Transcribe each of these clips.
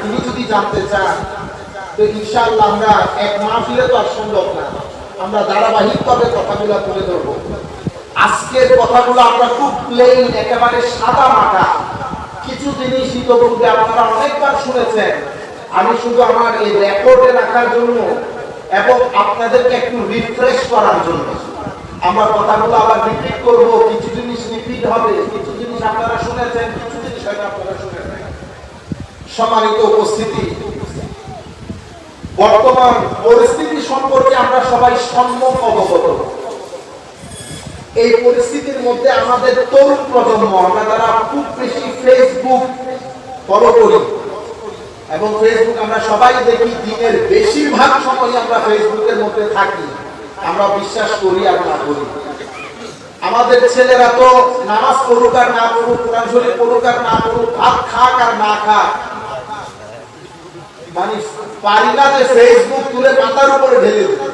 তিনি যদি জানতে চান তো ইনশাআল্লাহ আমরা এক মাহফিলে তো আর সম্ভব না, আমরা ধারাবাহিকভাবে কথাগুলো তুলে ধরবো। আজকের কথাগুলো আমরা খুব প্লেন, একেবারে সাদা মাটা কিছু জিনিস ইতিপূর্বে আপনারা অনেকবার শুনেছেন। আমি শুধু আমার এই রেকর্ডে রাখার জন্য এবং আপনাদেরকে একটু রিফ্রেশ করার জন্য আমার কথাগুলো আবার রিপিট করব। কিছু জিনিস রিপিট হবে, কিছু জিনিস আপনারা শুনেছেন, কিছু জিনিস হয়তো আপনারা শুনেছেন। সম্মানিত উপস্থিতি, বর্তমান পরিস্থিতি সম্পর্কে আমরা সবাই সম্যক অবগত। এই পরিস্থিতির মধ্যে আমাদের তরুণ প্রজন্ম, আমরা যারা খুব বেশি ফেসবুক ফলো করি এবং ফেসবুক আমরা সবাই দেখি, দিনের বেশিরভাগ সময় আমরা ফেসবুকের মধ্যে থাকি। আমরা বিশ্বাস করি আর না করি, আমাদের ছেলেরা তো নামাজ পড়ুক আর না পড়ুক, কোরআন শরীফ পড়ুক আর না পড়ুক, ভাত খাক আর না খাক, মানে পারি না যে ফেসবুক তুলে মাথার উপরে ঢেলে দিই।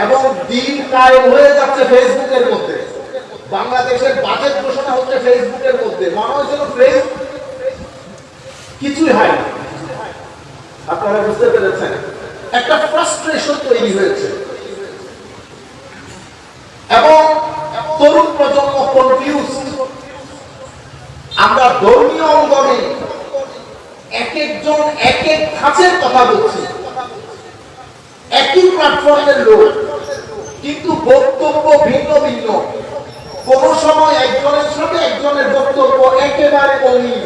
এবং দিন কায়েম হয়ে যাচ্ছে ফেসবুকের মধ্যে। বাংলাদেশের বাজেট ঘোষণা হচ্ছে ফেসবুকের মধ্যে। মনে হয়েছিল ফেসবুক কিছুই হয় না। আপনারা বুঝতে পেরেছেন, একটা ফ্রাস্ট্রেশন তৈরি হয়েছে এবং তরুণ প্রজন্ম কনফিউজ। আমরা ধর্মীয় অঙ্গনে এক একজন এক এক ধাঁচের কথা বলছি, একই প্ল্যাটফর্মের লোক, কিন্তু বক্তব্য ভিন্ন ভিন্ন। কোন সময় একজনের সাথে একজনের বক্তব্য একেবারে অমিল,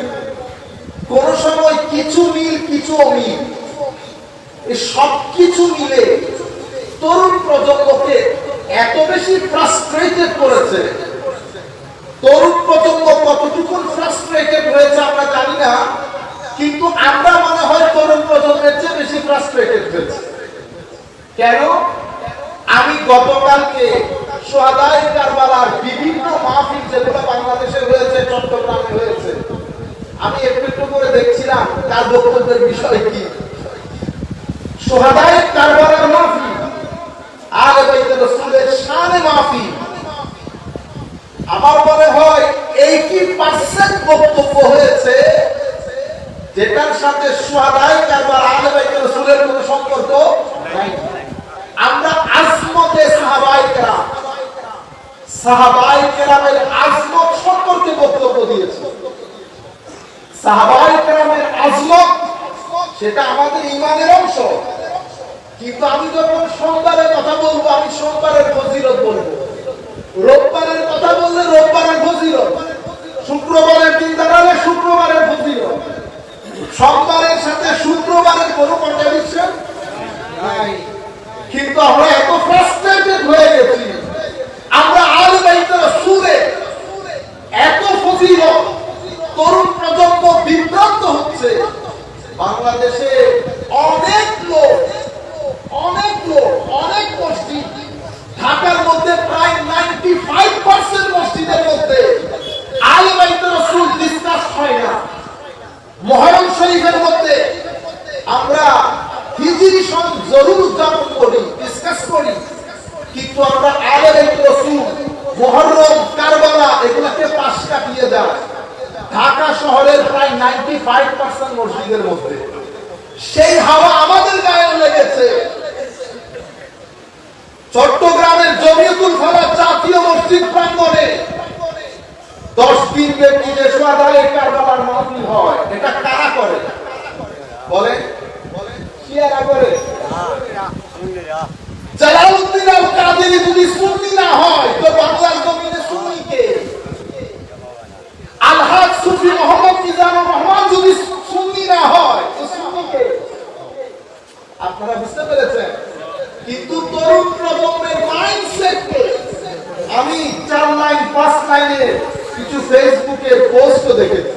কোন সময় কিছু মিল কিছু অমিল। সবকিছু মিলে তরুণ প্রজন্মকে এত বেশি ফ্রাস্ট্রেটেড করেছে। তরুণ প্রজন্ম কতটুকু ফ্রাস্ট্রেটেড হয়েছে আমরা জানি না, কিন্তু আমরা মনে হয় তরুণ প্রজন্মের চেয়ে বেশি ফ্রাস্ট্রেটেড হয়েছে। কেন? আমি গতকালকে সোহাদায়ে কারবালার বিভিন্ন মাহফিল যেগুলো বাংলাদেশে হয়েছে, চট্টগ্রামে হয়েছে, আমি একটু একটু করে দেখছিলাম তার বক্তব্যের বিষয় কি। সোহাদায়ে কারবালার মাহফিল, আলে বাইতে রাসূলের শানে মাহফিল, আমার মনে হয় 80% বক্তব্য হয়েছে যেটার সাথে সোহাদায়ে কারবালা আলে বাইতে রাসূলের কোনো সম্পর্ক নাই। আমরা আজমতে সাহাবায়ে কেরামের আজমত সম্পর্কে বক্তব্য দিয়েছি। সাহাবায়ে কেরামের আজমত সেটা আমাদের ঈমানের অংশ, কিন্তু আমি যখন সোমবারের কথা বলবো আমি সোমবারের ফজিলত বলবো, রোববারের কথা বললে রোববারের ফজিলত, শুক্রবারের দিন দাঁড়ালে শুক্রবারের ফজিলত। সোমবারের সাথে শুক্রবারের কোনো কন্ট্রাডিকশন নাই। কিন্তু আমরা এত ফ্রাস্ট্রেটেড হয়ে গেছি, আমরা আলে বাইতে রাসূলের এত ফজিলত, তরুণ প্রজন্ম বিভ্রান্ত হচ্ছে। বাংলাদেশে অনেক লোক, অনেক মসজিদ, ঢাকার মধ্যে প্রায় 95% মসজিদের মধ্যে আলে বাইতে রাসূল ডিসকাস হয় না। মুহররম শরীফের মধ্যে আমরা হিজরি সন জরুর উদযাপন করি, ডিসকাস করি, কিন্তু আমরা আলে বাইতে রাসূল, মুহররম, কারবালা এগুলোকে পাশ কাটিয়ে যায়। ঢাকা শহরের প্রায় 95% মসজিদের মধ্যে সেই হাওয়া আমাদের গায়ে লেগেছে। চট্টগ্রামের জমিয়তুল ফালাহ জাতীয় মসজিদ প্রাঙ্গণে 10 দিন ব্যাপী যে সোহাদায়ে কারবালার মাহফিল হয়, এটা কারা করে বলে? শিয়ারা করে। জালালউদ্দিন আল কাদেরী যদি সুন্নি না হয় তো বাংলার জমিনে সুন্নি কে? আলহাজ সুফি মোহাম্মদ মিজানুর রহমান যদি সুন্নি না হয় তো সুন্নি কে? আপনারা বুঝতে পেরেছেন? কিন্তু তরুণ প্রজন্মের মাইন্ডসেট আমি 4 লাইন 5 লাইনে কিছু ফেসবুকে পোস্ট দেখেছি।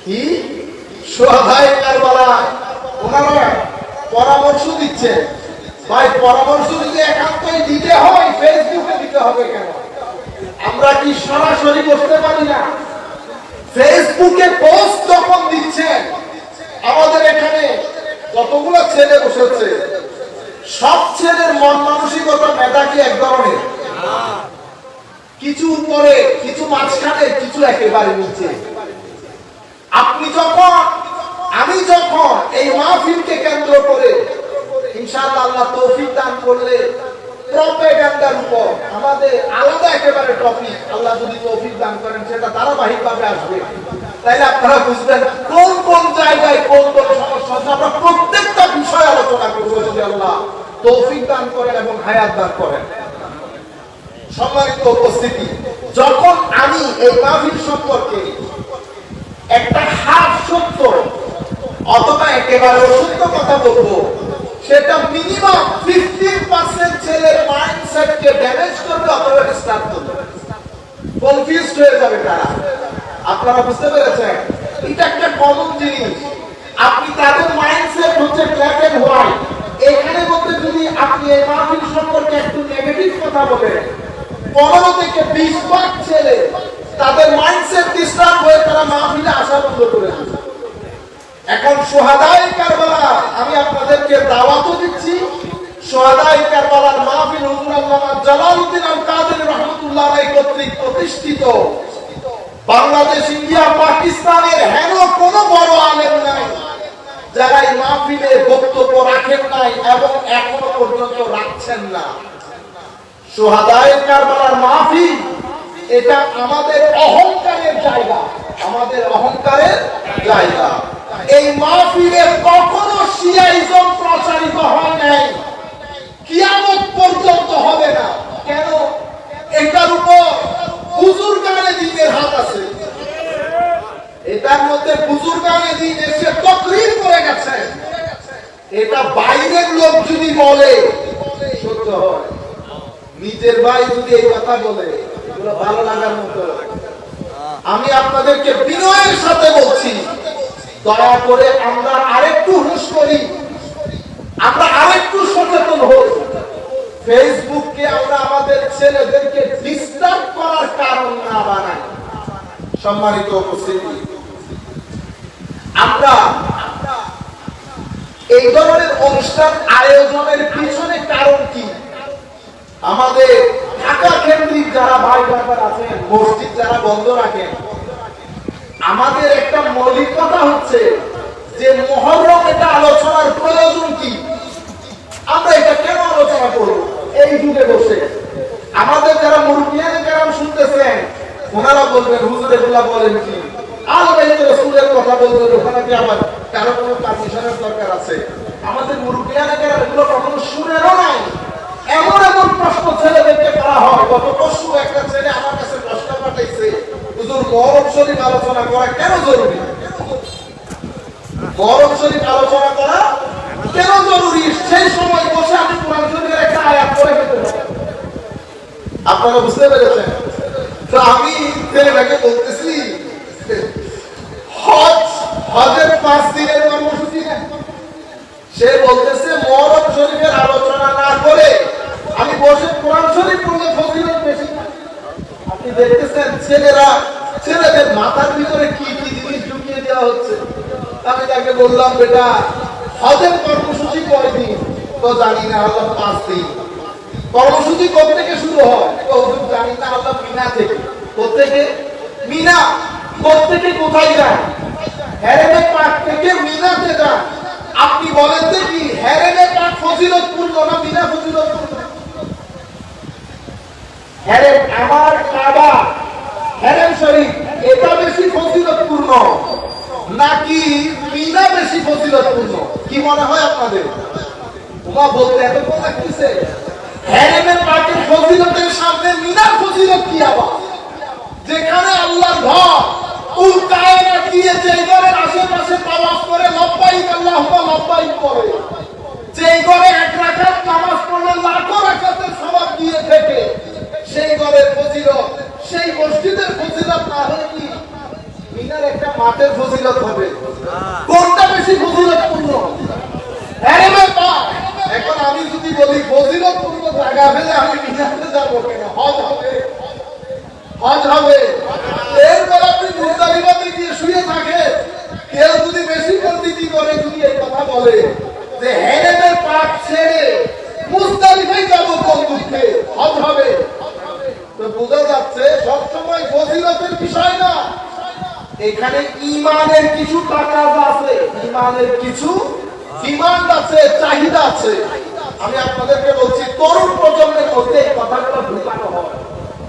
কি সোহাদায়ে কারবালা ওনারা পরামর্শ দিচ্ছে। ভাই, পরামর্শ দিতে একান্তই দিতে হয়, ফেসবুকে দিতে হবে কেন? আমরা কি সরাসরি বসতে পারি না? ফেসবুকে পোস্ট যখন দিচ্ছেন, আমাদের এখানে যতগুলো ছেলে বসেছে সব ছেলের মন মানসিকতা মেধা কি এক ধরনের? কিছু উপরে, কিছু মাঝখানে, কিছু একেবারে নিচে। আপনি যখন তাআলা তৌফিক দান করলে প্রপাগান্ডার উপর আমাদের আলাদা একেবারে টপিক আল্লাহ যদি তৌফিক দান করেন সেটা ধারাবাহিকভাবে আসবে। তাইলে আপনারা বুঝবেন কোন কোন জায়গায় কোন কোন সমস্যা আছে, আমরা প্রত্যেকটা বিষয় আলোচনা করব যদি আল্লাহ তৌফিক দান করেন এবং হায়াত দান করেন। সম্মানিত উপস্থিতি, যখন আমি এই মাহফিল সম্পর্কে একটা হাফ সত্য অথবা একেবারে অসত্য কথা বলবো, সেটা মিনিমাম 15% ছেলের মাইন্ডসেটকে ড্যামেজ করবে অথবা ডিস্টার্ব করবে, কনফিউজড হয়ে যাবে তারা। আপনারা বুঝতে পেরেছেন? এটা একটা কমন জিনিস। আপনি তাদের মাইন্ডসেট হচ্ছে ব্ল্যাক এন্ড হোয়াইট। এখানে বলতে যদি আপনি এই মাহফিল সম্পর্কে একটু নেগেটিভ কথা বলেন, 15 থেকে 20 ভাগ ছেলে তাদের মাইন্ডসেট ডিস্টার্ব হয়ে তারা মাহফিলে আসা বন্ধ করে দেবে। এখন শুহাদায়ে কারবালা আমি আপনাদেরকে দাওয়াতও দিচ্ছি। শুহাদায়ে কারবালার মাহফিল হুজুর আল্লামা জালালউদ্দিন আল কাদের রাহমাতুল্লাহ আলাইহি কর্তৃক প্রতিষ্ঠিত। বাংলাদেশ, ইন্ডিয়া, পাকিস্তানের হেন কোনো বড় আলেম নাই যারা এই মাহফিলে বক্তব্য রাখেন নাই এবং এখনো পর্যন্ত রাখছেন না। শুহাদায়ে কারবালার মাহফিল এটা আমাদের অহংকারের জায়গা, আমাদের অহংকারের জায়গা। এই মাহফিলে কখনো শিয়াইজম প্রচারিত হয় নাই, কিয়ামত পর্যন্ত হবে না। কেন? এটার উপর বুজুর্গানে দ্বীনের হাত আছে। এটার মধ্যে বুজুর্গানে দ্বীন এসে তাকরীর করে গেছে। এটা বাইরের লোক যদি বলে সত্য হয়, নিজের ভাই যদি এই কথা বলে এগুলো ভালো লাগার মতো। আমি আপনাদেরকে বিনয়ের সাথে বলছি, দয়া করে আমরা আরেকটু হুঁশ করি, আমরা আরেকটু সচেতন হই। ফেসবুককে আমরা আমাদের ছেলেদেরকে ডিস্টার্ব করার কারণ না বানাই। সম্মানিত উপস্থিতি, আমরা এই ধরনের অনুষ্ঠান আয়োজনের পিছনে কারণ কি? আমাদের ঢাকা কেন্দ্রিক যারা ভাই ব্রাদার আছেন, মসজিদ যারা বন্ধ রাখেন, আমাদের একটা মৌলিক কথা হচ্ছে যে মুহররম এটা আলোচনার প্রয়োজন কি? আমরা এটা কেন আলোচনা করব এই যুগে বসে? আমাদের যারা মুরব্বিয়ানে কেরাম শুনতেছেন ওনারা বলবেন হুজুর এগুলা বলেন কি? আল্লাহর রাসূলের কথা বলবেন, ওখানে কি আমার কারো কোনো পারমিশনের দরকার আছে? আমাদের মুরব্বিয়ানে কেরাম এগুলো কখনো শুনেনও নাই। এমন এমন প্রশ্ন ছেলেদেরকে করা হয়। গত পরশু একটা ছেলে আমার কাছে প্রশ্ন পাঠাইছে, হুজুর মুহররম শরীফ আলোচনা করা কেন জরুরি? মুহররম শরীফ আলোচনা করা কেন জরুরি? সেই সময় বসে আমি কোরআন শরীফের একটা আয়াত পড়ে ফেলতে পারি। আপনারা বুঝতে পেরেছেন? তো আমি ছেলেটাকে বলতেছি হজের 5 দিনের কর্মসূচি না, সে বলতেছে মুহররম শরীফের আলোচনা না করে আমি বসে কোরআন শরীফ পড়লে ফজিলত বেশি। আপনি দেখতেছেন ছেলেদের মাথার ভিতরে কি কি জিনিস ঢুকিয়ে দেওয়া হচ্ছে। আমি তাকে বললাম, বেটা হজের কর্মসূচি কয়দিন? তো জানি না, আল্লাহ 5 দিন। কর্মসূচি কোথা থেকে শুরু হয়? তো হুজুর জানি না, আল্লাহ মিনা থেকে। কোত্থেকে? মিনা। কোত্থেকে কোথায় যায়? হেরেমে পাক থেকে মিনাতে যায়। আপনি বলেন যে কি হেরেমে পাক ফজিলতপূর্ণ না মিনা ফজিলতপূর্ণ? হেরেম আমার কাবা হেরেম শরীফ এটা বেশি ফজিলতপূর্ণ নাকি মিনা বেশি ফজিলতপূর্ণ? কি মনে হয় আপনাদের? ওমা বলতে এত কোন লাগতেছে? হেরেমে পাকের ফজিলতের সামনে মিনার ফজিলত কি আবার? যেখানে আল্লাহর ঘর কুল কায়নাত দিয়ে যেই ঘরের আশেপাশে তাওয়াফ করে লব্বাইক আল্লাহুম্মা লব্বাইক করে, যেই ঘরে 1 রাকাত নামাজ পড়লে লাখো রাকাতের সওয়াব দিয়ে থেকে, সেই ঘরের ফজিলত, সেই মসজিদের ফজিলত না হলে কি মিনার একটা মাঠের ফজিলত হবে? কোনটা বেশি ফজিলতপূর্ণ? হেরেমে পাক। এখন আমি যদি বলি ফজিলতপূর্ণ জায়গা ফেলে আমি মিনাতে যাব কেন? হজ হবে, হজ হবে। এরপর আপনি মুজদালিফাতে গিয়ে শুয়ে থাকে, কেউ যদি বেশি পণ্ডিতি করে যদি এই কথা বলে যে হেরেমে পাক ছেড়ে মুজদালিফায় যাব কোন দুঃখে, হজ হবে, তো বোঝা যাচ্ছে সবসময় ফজিলতের বিষয় না, এখানে ঈমানের কিছু তাকাজা আছে, ঈমানের কিছু ডিমান্ড আছে, চাহিদা আছে। আমি আপনাদেরকে বলছি তরুণ প্রজন্মের মধ্যে এই কথাগুলো ঢুকানো হয়।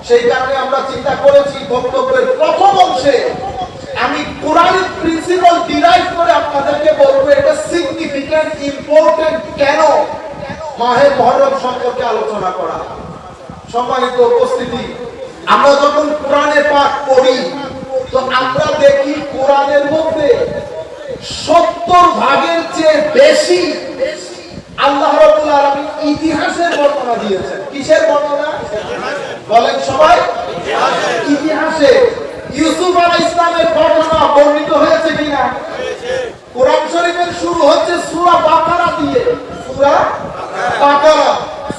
সেই কারণে আমরা চিন্তা করেছি বক্তব্যের প্রথম অংশে আমি কোরআনিক প্রিন্সিপাল ডিরাইভ করে আপনাদেরকে বলবো এটা সিগনিফিক্যান্ট ইম্পর্টেন্ট কেন মাহে মুহররম সম্পর্কে আলোচনা করা। সম্মানিত উপস্থিতি, আমরা যখন কোরআনে পাক পড়ি তো আমরা দেখি কোরআনের মধ্যে 70 ভাগের চেয়ে বেশি আল্লাহ রাব্বুল আলামিন ইতিহাসের বর্ণনা দিয়েছেন। কিসের বর্ণনা বলেন সবাই? ইতিহাসে ইউসুফ আলাইহিস সালামের ঘটনা বর্ণিত হয়েছে কিনা? কোরআন শরীফের শুরু হচ্ছে সূরা বাকারা দিয়ে। সূরা বাকারা,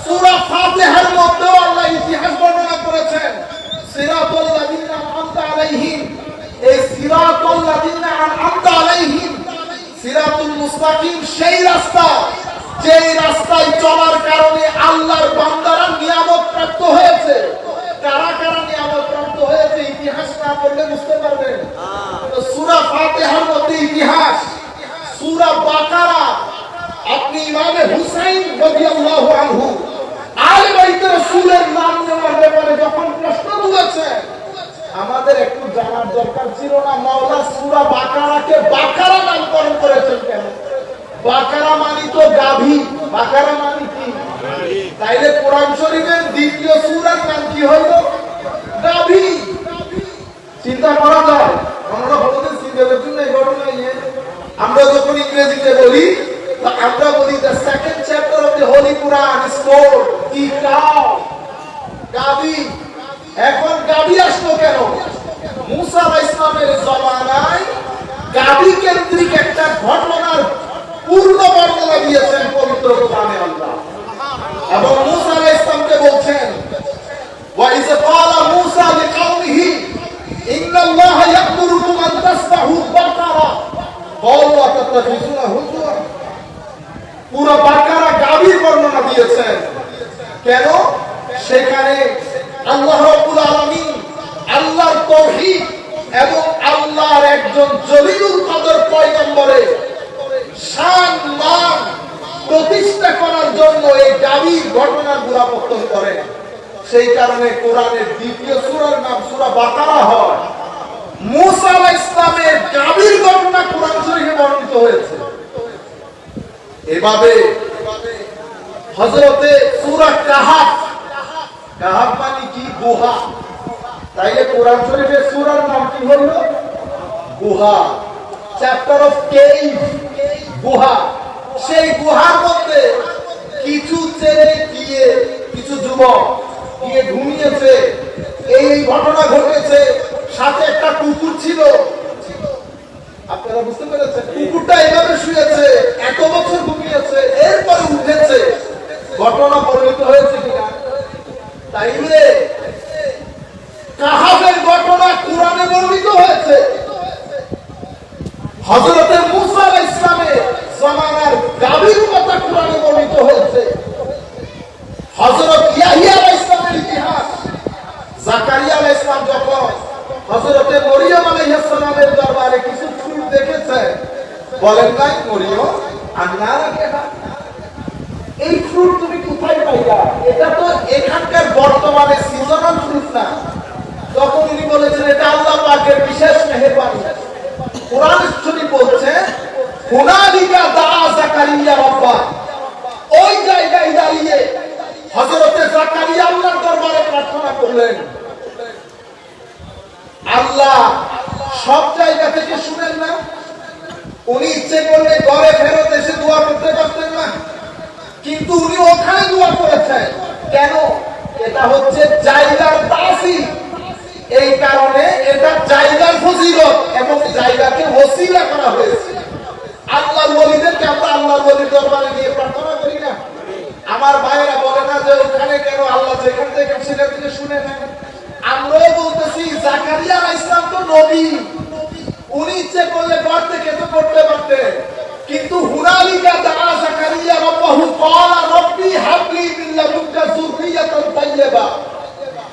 সূরা ফাতিহার মধ্যেও আল্লাহ ইতিহাস বর্ণনা করেছেন। সিরাতাল লাযিনা আন'আমতা আলাইহিম, এই সিরাতাল লাযিনা আন'আমতা আলাইহিম, সিরাতুল মুস্তাকিম সেই রাস্তা যেই রাস্তায় চলার কারণে আল্লাহর বান্দারা নিয়ামত প্রাপ্ত হয়েছে। কারা কারা নিয়ামত প্রাপ্ত হয়েছে ইতিহাস না পড়লে বুঝতে পারবেন। তো সূরা ফাতিহার মধ্যে ইতিহাস, সূরা বাকারা আপনি ইমামে হুসাইন রাদিয়াল্লাহু আনহু আলে বাইত রাসূলের নাম নেওয়ার ব্যাপারে যখন প্রশ্ন তুলেছেন, আমাদের একটু জানার দরকার ছিল না মাওলা সূরা বাকারাকে বাকারা নামকরণ করেছেন কেন? বাকারা মানে তো গাভী, বাকারা মানে কি? তাইলে কোরআন শরীফের দ্বিতীয় সূরার নাম কি হলো? গাভী। চিন্তা করা যায়? আমরা বলতে চিন্তা করছি না এই ঘটনা নিয়ে। আমরা যখন ইংরেজিতে বলি তো আমরা বলি the second chapter of the holy Quran is called the cow, গাভী। এখন গাভী আসলো কেন? মুসা আলাইহিস সালামের জমানায় গাভী কেন্দ্রিক একটা ঘটনার পূর্ণ বর্ণনা দিয়েছেন পবিত্র কোরআনে আল্লাহ। এবং মুসা আলাইহিস সালামকে বলছেন ওয়া ইয ক্বালা মুসা লিকাওমিহি ইন্নাল্লাহা ইয়া'মুরুকুম আন তাসবাহু বাকারা ক্বালু আতাত্তাখিযুনা হুজুয়া। পুরো বাকারা গাভীর বর্ণনা দিয়েছেন কেন? সেখানে আল্লাহ রাব্বুল আলামিন আল্লাহর তাওহীদ এবং আল্লাহর একজন জলিলুল কদর পয়গম্বরের শান মান প্রতিষ্ঠা করার জন্য এই গাভীর ঘটনার গোড়াপত্তন করেন। সেই কারণে কোরআনের দ্বিতীয় সূরার নাম সূরা বাকারা হয়। মুসা আলাইহিস সালামের গাভীর ঘটনা কোরআন শরীফে বর্ণিত হয়েছে। এভাবে হযরতে সূরা কাহাফ, কাহাফ মানে কি? গুহা। তাইলে কোরআন শরীফের সূরার নাম কি হলো? গুহা। চ্যাপ্টার অফ কেভ, গুহা। সেই গুহার মধ্যে কিছু ছেলে গিয়ে, কিছু যুবক গিয়ে ঘুমিয়েছে। এই ঘটনা ঘটেছে। সাথে একটা কুকুর ছিল। আপনারা বুঝতে পেরেছেন? কুকুরটা এভাবে শুয়েছে, এত বছর ঘুমিয়েছে, এরপরে উঠেছে। ঘটনা বর্ণিত হয়েছে কিনা? তাইলে কাহাফের ঘটনা কোরআনে বর্ণিত হয়েছে। হযরতে মুসা আলাইহিস সালামের জামানার গাভীর কথা কোরআনে বর্ণিত হয়েছে। হযরত ইয়াহইয়া আলাইহিস সালামের ইতিহাস, জাকারিয়া আলাইহিস সালাম যখন হযরতে মরিয়ম আলাইহিস সালামের দরবারে কিছু ফুল দেখেছে, বলেন নাই মরিয়ম আন্না রাখা, এই ফ্রুট তুমি কোথায় পাইলা? এটা তো এখানকার বর্তমানে সিজনাল ফ্রুট না। তখন উনি বলেছেন এটা আল্লাহ পাকের বিশেষ মেহেরবানি। কোরআন শরীফ বলছে হুনালিকা দাআ জাকারিয়া রাব্বা, ওই জায়গায় দাঁড়িয়ে হযরতে জাকারিয়া আল্লাহর দরবারে প্রার্থনা করলেন। আল্লাহ সব জায়গা থেকে শুনেন না? উনি ইচ্ছে করলে ঘরে ফেরত এসে দোয়া করতে পারতেন না? কিন্তু উনি ওখানে দোয়া করেছেন কেন? এটা হচ্ছে জায়গার তাসির। এই কারণে এটা জায়গার ফজিলত এবং জায়গাকে ওসিলা করা হয়েছে। আল্লাহর ওলিদেরকে আমরা আল্লাহর ওলির দরবারে গিয়ে প্রার্থনা করি না? আমার ভাইয়েরা বলে না যে ওখানে কেন? আল্লাহ যেখান থেকে সেখান থেকে শুনে নেন। আমরাও বলতেছি জাকারিয়া আলাইহিস সালাম তো নবী, উনি ইচ্ছে করলে ঘর থেকে তো করতে পারতেন। কিন্তু হুনালিকা দাআ জাকারিয়া রাব্বাহু ক্বালা রাব্বি হাবলি মিন লাদুনকা যুররিয়াতান তাইয়্যিবা,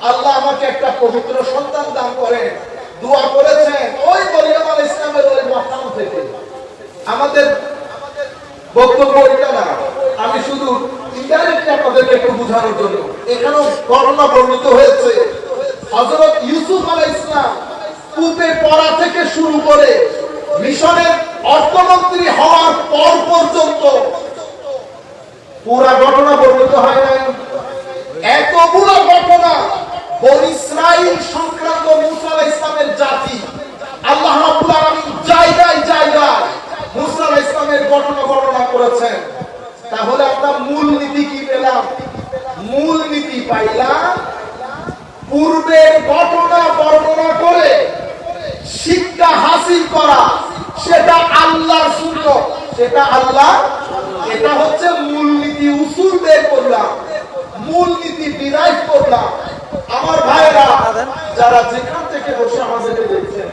আল্লাহ আমাকে একটা পবিত্র সন্তান দান করেন। দোয়া করেছেন ওই মরিয়ম আলাইহিস সালামের ওই মাকাম থেকে। আমাদের বক্তব্য এটা না, আমি শুধু ইনডাইরেক্টলি আপনাদেরকে একটু বোঝানোর জন্য এখানেও ঘটনা বর্ণিত হয়েছে। হযরত ইউসুফ আলাইহিস সালাম কূপে পড়া থেকে শুরু করে মিশরের অর্থমন্ত্রী হওয়ার পর পর্যন্ত পুরা ঘটনা বর্ণিত হয় নাই। এতগুলো ঘটনা বনী ইসরাইল সংক্রান্ত মুসা আলাইহিস সালামের জাতি আল্লাহ রাব্বুল আলামিন জায়গায় জায়গায় মুসা আলাইহিস সালামের ঘটনা বর্ণনা করেছেন। তাহলে আমরা মূল নীতি কি পেলাম? মূল নীতি পাইলাম পূর্বের ঘটনা বর্ণনা করে শিক্ষা হাসিল করা, সেটা আল্লাহর সুন্নাত, সেটা আল্লাহ, এটা হচ্ছে মূলনীতি। উসুল বের করলাম, মূলনীতি ডিরাইভ করলাম। আমার ভাইরা যারা যেখান থেকে বসে আমাদেরকে দেখছেন,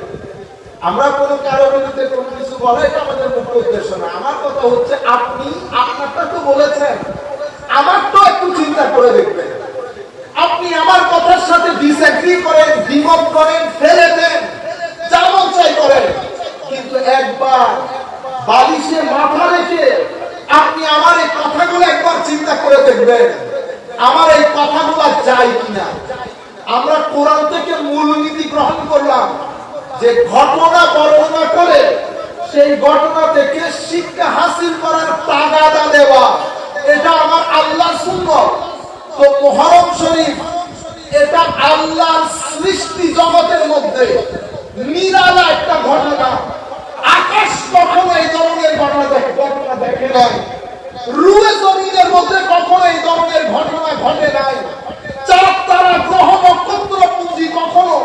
আমরা কোনো কারো বিরুদ্ধে কোনো কিছু বলা এটা আমাদের মুখ্য উদ্দেশ্য না। আমার কথা হচ্ছে আপনি আপনারটা তো বলেছেন, আমারটা একটু চিন্তা করে দেখবেন। আপনি আমার কথার সাথে ডিসএগ্রি করেন, দ্বিমত করেন, ফেলে দেন, যেমন চাই করেন, কিন্তু একবার বালিশে মাথা রেখে আপনি আমার এই কথাগুলো একবার চিন্তা করে দেখবেন, আমার এই কথাগুলো যায় কিনা। আমরা কোরআন থেকে মূলনীতি গ্রহণ করলাম যে ঘটনা বর্ণনা করে সেই ঘটনা থেকে শিক্ষা হাসিল করার তাগাদা দেওয়া, এটা আমার আল্লাহর সুন্নাত। তো মুহররম শরীফ এটা আল্লাহর সৃষ্টি জগতের মধ্যে নিরালা একটা ঘটনা। আকাশ কখনো এই ধরনের ঘটনা দেখে নাই, রুয়ে জমিনের মধ্যে কখনো এই ধরনের ঘটনা ঘটে নাই, চাঁদ তারা গ্রহ নক্ষত্র পুঞ্জি কখনো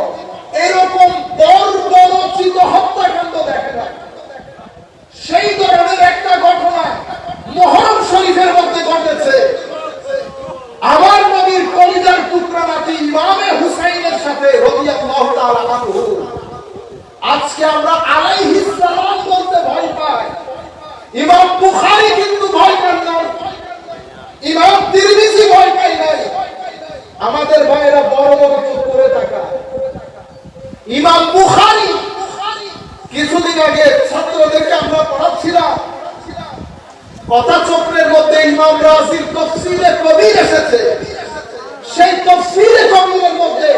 এরকম বর্বরচিত হত্যাকাণ্ড দেখে নাই। সেই ধরনের একটা ঘটনা মুহররম শরীফের মধ্যে ঘটেছে। আমার নবীর কলিজার টুকরা নাতি ইমামে হুসাইনের সাথে রাদিয়াল্লাহু তাআলা আনহু। আজকে আমরা আলাইহিস সালাম বলতে ভয় পাই। ইমাম বুখারী কিন্তু ভয় পান না, ইমাম তিরমিজি ভয় পায় নাই। আমাদের ভাইয়েরা বড় বড় চোখ করে তাকায়। ইমাম বুখারী কিছুদিন আগে ছাত্রদেরকে আমরা পড়াচ্ছিলাম, কথা চক্রের মধ্যে ইমাম রাজির তাফসীরে কবির এসেছে। সেই তাফসীরে কবিরের মধ্যে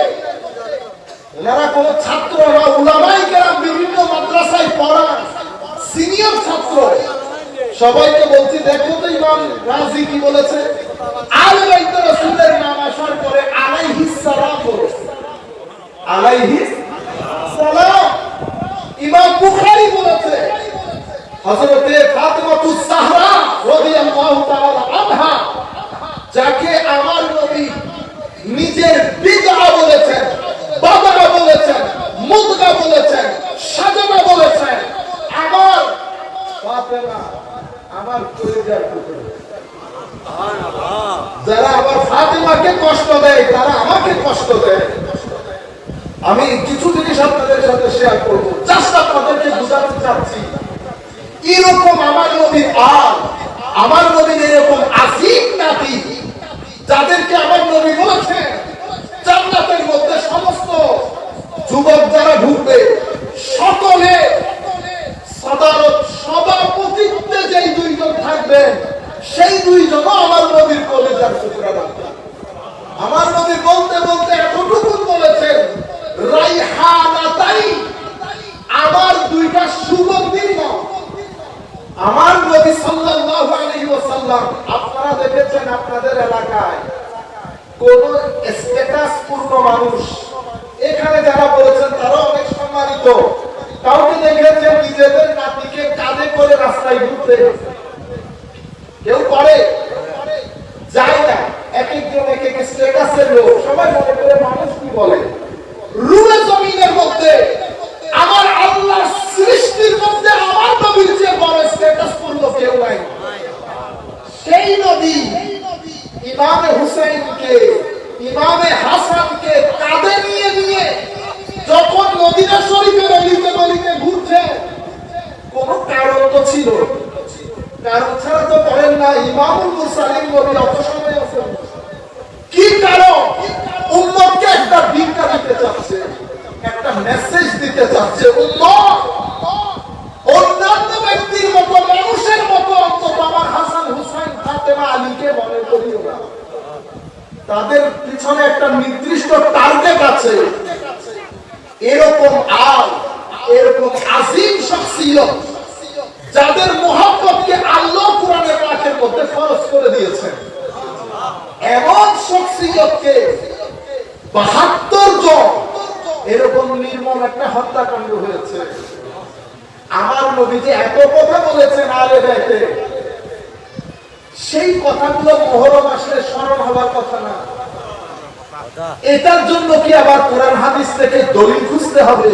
ওনারা কোন ছাত্র না, উলামায়ে কেরাম বিভিন্ন মাদ্রাসায় পড়া সিনিয়র ছাত্র, সবাইকে বলছি দেখো তো ইমাম রাজি কি বলেছে। আলে বাইত রাসূলের নাম আসার পরে আলাইহিস সালাম বলেছে, আলাইহিস সালাম। ইমাম বুখারী বলেছে হযরতে ফাতিমাতুস জাহরা রাদিয়াল্লাহু তাআলা আনহা, যাকে আমার নবী নিজের বিদআ বলেছেন, বাদা বলেছেন, মুদগা বলেছেন, সাজানা বলেছেন, আমার ফাতেমা আমার কলিজার টুকরা। সুবহানাল্লাহ। যারা আমার ফাতেমাকে কষ্ট দেয় তারা আমাকে কষ্ট দেয়। আমি কিছু জিনিস আপনাদের সাথে শেয়ার করব, জাস্ট আপনাদেরকে বোঝাতে চাচ্ছি এরকম আমার নবী আর আমার নবীর এরকম আসিফ নাতি, যাদেরকে আমার নবী বলেছেন জান্নাতের মধ্যে সমস্ত যুবক যারা ঢুকবে সকলে সাদারত সভাপতিত্বে যেই দুইজন থাকবেন সেই দুইজনও আমার নবীর কলিজার টুকরা। আমার নবী বলতে বলতে এতটুকু বলেছেন রাইহানাতাই, আমার দুইটা সুগন্ধি নাম। আমার নবী সাল্লাল্লাহু আলাইহি ওয়াসাল্লাম, আপনারা দেখেছেন আপনাদের এলাকায় কোন স্ট্যাটাস পূর্ণ মানুষ, এখানে যারা বলেছেন তারা অনেক সম্মানিত, কাউকে দেখেছেন নিজেদের নাতিকে কাঁধে করে রাস্তায় ঘুরতে? কেউ করে? যায় না। এক একজন এক এক স্ট্যাটাসের লোক, সবাই মনে করে মানুষ কি বলে। রুয়ে জমিনের মধ্যে আমার আল্লাহর সৃষ্টির মধ্যে আমার নবীর চেয়ে বড় স্ট্যাটাস পূর্ণ কেউ নাই। সেই নবী ইমামে হুসাইনকে, ইমামে হাসানকে কাঁধে নিয়ে নিয়ে যখন মদিনা শরীফের অলিতে গলিতে ঘুরছে, কোন কারণ তো ছিল, কারণ ছাড়া তো বলেন না ইমামুল মুরসালিন নবী অত সময় আছে। কি কারণ? উম্মতকে একটা ভিক্ষা দিতে চাচ্ছে, একটা মেসেজ দিতে চাচ্ছে। উম্মত অন্যান্য ব্যক্তির মতো, মানুষের মতো অন্তত আমার হাসান হুসাইন ফাতেমা আলীকে মনে করবে। তাদের পিছনে একটা নির্দিষ্ট টার্গেট আছে। এরকম এরকম আজিম শখসিয়ত যাদের মোহাব্বতকে আল্লাহ কোরআনের পাকের মধ্যে ফরজ করে দিয়েছেন, এমন শখসিয়তকে 72 জন এরকম নির্মম একটা হত্যাকাণ্ড হয়েছে। আমার নবী যে এত কথা বলেছেন আলে বাইতে, সেই কথাগুলো মুহররম আসলে স্মরণ হবার কথা না। এটার জন্য কি আবার কোরআন হাদিস থেকে দলিল খুঁজতে হবে?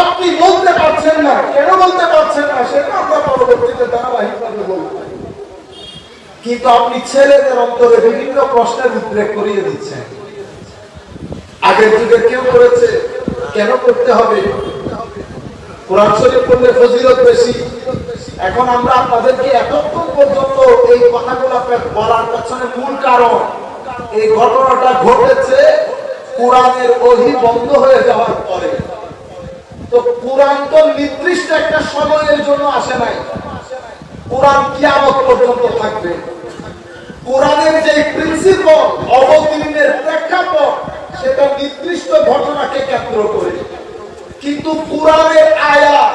আপনি বলতে পারছেন না, কেন বলতে পারছেন না সেটা আমরা পরবর্তীতে ধারাবাহিকভাবে বলবো। কিন্তু আপনি ছেলেদের অন্তরে বিভিন্ন প্রশ্নের উদ্রেক করিয়ে দিচ্ছেন। আগের যুগের কেউ করেছে, কেন করতে হবে? কোরআন শরীফ পড়লে ফজিলত বেশি। এখন আমরা আপনাদেরকে এতক্ষণ পর্যন্ত এই কথাগুলো বলার পেছনে মূল কারণ, এই ঘটনাটা ঘটেছে কোরআনের ওহী বন্ধ হয়ে যাওয়ার পরে। তো কোরআন তো নির্দিষ্ট একটা সময়ের জন্য আসে নাই, কোরআন কিয়ামত পর্যন্ত থাকবে। কোরআনের যে প্রিন্সিপাল অবতীর্ণের প্রেক্ষাপট সেটা নির্দিষ্ট ঘটনাকে কেন্দ্র করে, কিন্তু কোরআনের আয়াত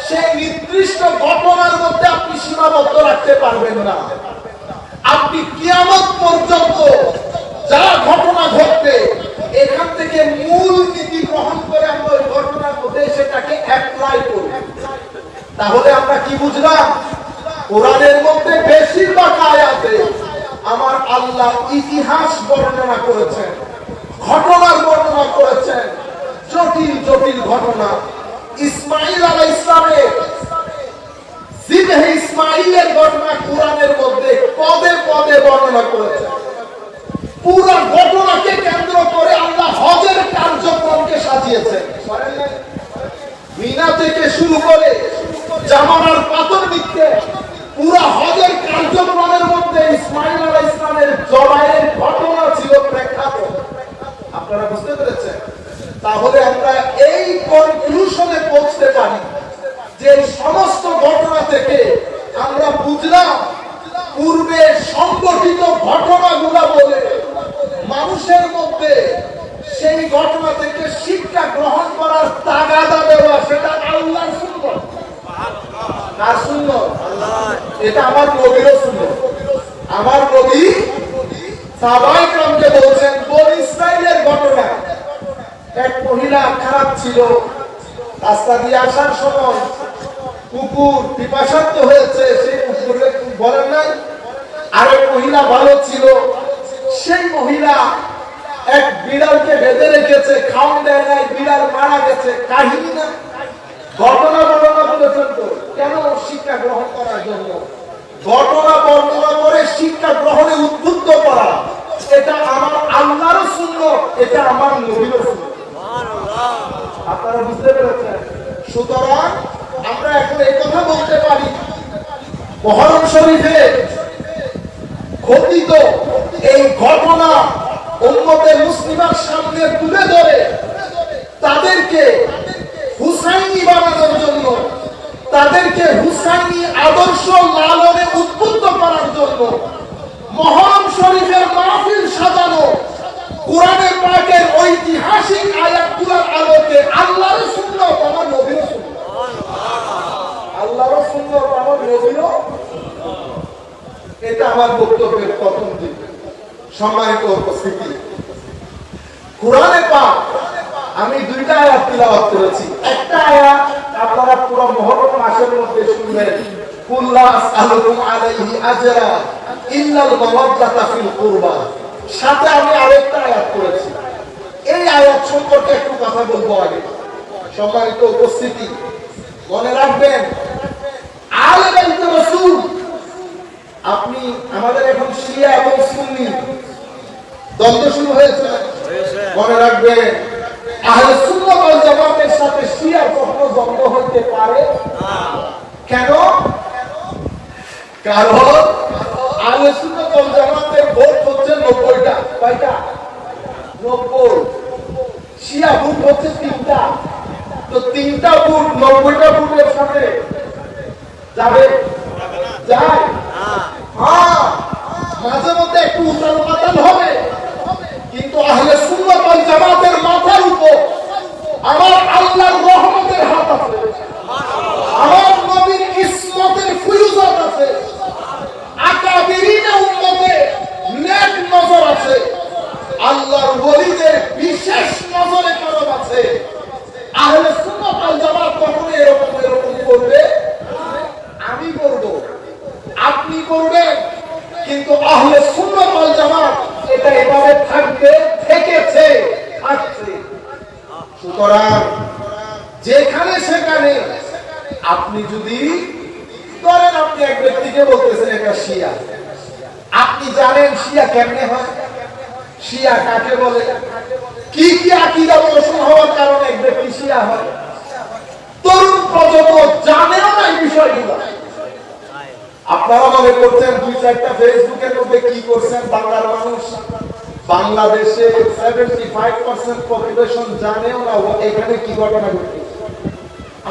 সেই নির্দিষ্ট ঘটনার মধ্যে আপনি সীমাবদ্ধ রাখতে পারবেন না। আপনি কিয়ামত পর্যন্ত যা ঘটনা ঘটবে এখান থেকে মূল নীতি গ্রহণ করে আমরা ওই ঘটনার মধ্যে সেটাকে অ্যাপ্লাই করি। তাহলে আমরা কি বুঝলাম? কোরআনের মধ্যে বেশিরভাগ আয়াতে আমার আল্লাহ ইতিহাস বর্ণনা করেছেন, ঘটনার বর্ণনা করেছেন, জটিল জটিল ঘটনা। ইসমাঈল আলাইহিস সালামের জিবহে ইসমাঈলের ঘটনা কোরআনের মধ্যে পদে পদে বর্ণনা করেছেন। পুরো ঘটনাকে কেন্দ্র করে আল্লাহ হজের কার্যক্রমকে সাজিয়েছেন। মিনা থেকে শুরু করে জামানার পাথর দিকে পুরো হজের কার্যক্রমের মধ্যে ইসমাঈল আলাইহিস সালামের জবাইয়ের ঘটনা ছিল প্রেক্ষাপট। আপনারা বুঝতে পেরেছেন? তাহলে আমরা এই কনক্লুশনে পৌঁছতে পারি যে সমস্ত ঘটনা থেকে আমরা বুঝলাম পূর্বে সংগঠিত ঘটনাগুলো বলে মানুষের মধ্যে সেই ঘটনা থেকে শিক্ষা গ্রহণ করার তাগাদা দেওয়া, সেটা আল্লাহর সুন্নাত। কার সুন্নাত? এটা আমার নবীর সুন্নাত। আমার নবী সাহাবায়ে কেরামকে বলছেন, বনী ইসরাইলের ঘটনা। এক মহিলা খারাপ ছিল, রাস্তা দিয়ে আসার সময় কুকুর পিপাসার্ত হয়েছে, সেই কুকুরকে বলেন নাই। আরেক মহিলা ভালো ছিল, সেই মহিলা এক বিড়ালকে বেঁধে রেখেছে, খাওয়ান দেয় নাই, বিড়াল মারা গেছে। কাহিনী না, ঘটনা বর্ণনা করেছেন তো কেন? শিক্ষা গ্রহণ করার জন্য। ঘটনা বর্ণনা করে শিক্ষা গ্রহণে উদ্বুদ্ধ করা, এটা আমার আল্লাহর সুন্নাত, এটা আমার নবীর সুন্নাত। আপনারা বুঝতে পেরেছেন? সুতরাং আমরা এখন এই কথা বলতে পারি, মুহররম শরীফে ঘটিত এই ঘটনা উম্মতে মুসলিমার সামনে তুলে ধরে তাদেরকে হুসাইনি বানানোর জন্য, তাদেরকে হুসাইনি আদর্শ লালনে উদ্বুদ্ধ করার জন্য মুহররম শরীফের মাহফিল সাজানো, কোরআনের পাকের ঐতিহাসিক আয়াতগুলোর আলোকে আল্লাহর সুন্নাত, আমার নবীর সুন্নাত, আল্লাহর সুন্নাত, আমার নবীর। এটা আমার বক্তব্যের প্রথম দিক। সম্মানিত উপস্থিতি, কোরআনে পাক আমি দুইটা আয়াত তিলাওয়াত করেছি। একটা আয়াত আপনারা পুরো মুহররম মাসের মধ্যে শুনবেন, কুল্লা আসআলুকুম আলাইহি আজরা ইল্লাল মাওয়াদ্দাতা ফিল কুরবা। সাথে আমি আরেকটা আয়াত করেছি। এই আয়াত সম্পর্কে একটু কথা বলবো আগে। সম্মানিত উপস্থিতি, মনে রাখবেন আলে বাইতুর রাসূল, আপনি আমাদের এখন শিয়া এবং সুন্নি দ্বন্দ্ব শুরু হয়েছে, মনে রাখবেন আহলে সুন্নাত ওয়াল জামাতের সাথে শিয়ার কখনো দ্বন্দ্ব হতে পারে না। কেন? কারণ আহলে সুন্নাত ওয়াল জামাতের ভোট হচ্ছে 90টা। কয়টা? 90। শিয়া ভোট হচ্ছে 3টা। তো 3টা ভোট 90টা ভোটের সাথে যাবে? যায়? হ্যাঁ, মাঝে মধ্যে মধ্যে একটু উতাল পাতাল হবে, কিন্তু আহলে সুন্নাত ওয়াল জামাতের মাথার উপর আমার আল্লাহর রহমতের হাত আছে, আমার নবীর ইসমতের ফয়ুজাত আছে, আকাবিরিন উম্মতে নেক নজর আছে, আল্লাহর ওলিদের বিশেষ নজরে করম আছে। আহলে সুন্নাত ওয়াল জামাত কখনো এরকম করবে? আমি করব, আপনি করবেন, কিন্তু আহলে সুন্নাত ওয়াল জামাত এটা এভাবে থাকবে, থেকেছে, থাকছে। সুতরাং যেখানে সেখানে আপনি যদি ধরেন, আপনি এক ব্যক্তিকে বলতেছেন এটা শিয়া, আপনি জানেন শিয়া কেমনে হয়, শিয়া কাকে বলে, কি কি আকীদা পোষণ হওয়ার কারণে এক ব্যক্তি শিয়া হয়, তরুণ প্রজন্ম জানেও না এই বিষয়গুলো। আপনারা মনে করছেন দুই চারটা ফেসবুকের মধ্যে কি করছেন বাংলার মানুষ, বাংলাদেশে 75% পপুলেশন জানেও না এখানে কি ঘটনা ঘটছে।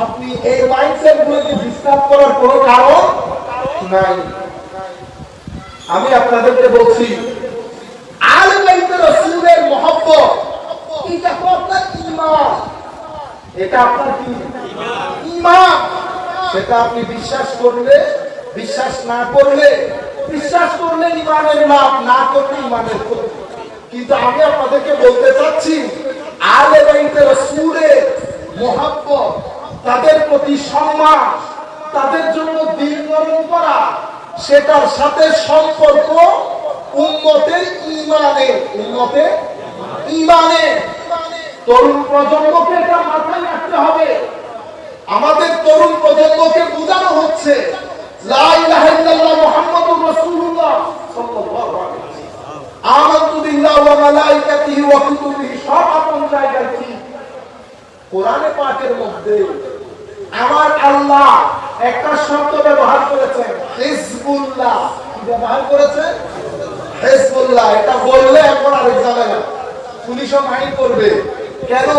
আপনি এই মাইন্ডসেট গুলোকে ডিস্টার্ব করার কোনো কারণ নাই। আমি আপনাদেরকে বলছি, আলে বাইতে রাসূলের মহব্বত এটা আপনার ঈমান, এটা আপনার কি ঈমান, সেটা আপনি বিশ্বাস করলে, বিশ্বাস না করলে, বিশ্বাস করলে ঈমানের লাভ, না করলে ঈমানের ক্ষতি। কিন্তু আমি আপনাদেরকে বলতে চাচ্ছি, আলে বাইতে রাসূলের মহব্বত, তাদের প্রতি সম্মান, তাদের জন্য দিল নরম করা, সেটার সাথে সম্পর্ক উম্মতের ঈমানে, উম্মতের ঈমানে। তরুণ প্রজন্মকে এটা মাথায় রাখতে হবে। আমাদের তরুণ প্রজন্মকে বোঝানো হচ্ছে লা ইলাহা ইল্লাল্লাহ মুহাম্মাদুর রাসূলুল্লাহ সাল্লাল্লাহু আলাইহি ওয়াসাল্লাম, আমানতু বিল্লাহি ওয়া মালাইকাতিহি ওয়া কুতুবিহি, সব আপন জায়গায় ঠিক। কোরআনে পাকের মধ্যে আমার আল্লাহ একটা শব্দ ব্যবহার করেছেন, হিজবুল্লাহ। কি ব্যবহার করেছেন? হিজবুল্লাহ। এটা বললে এখন আরেক জায়গায় পুলিশও মাইন করবে। কেন?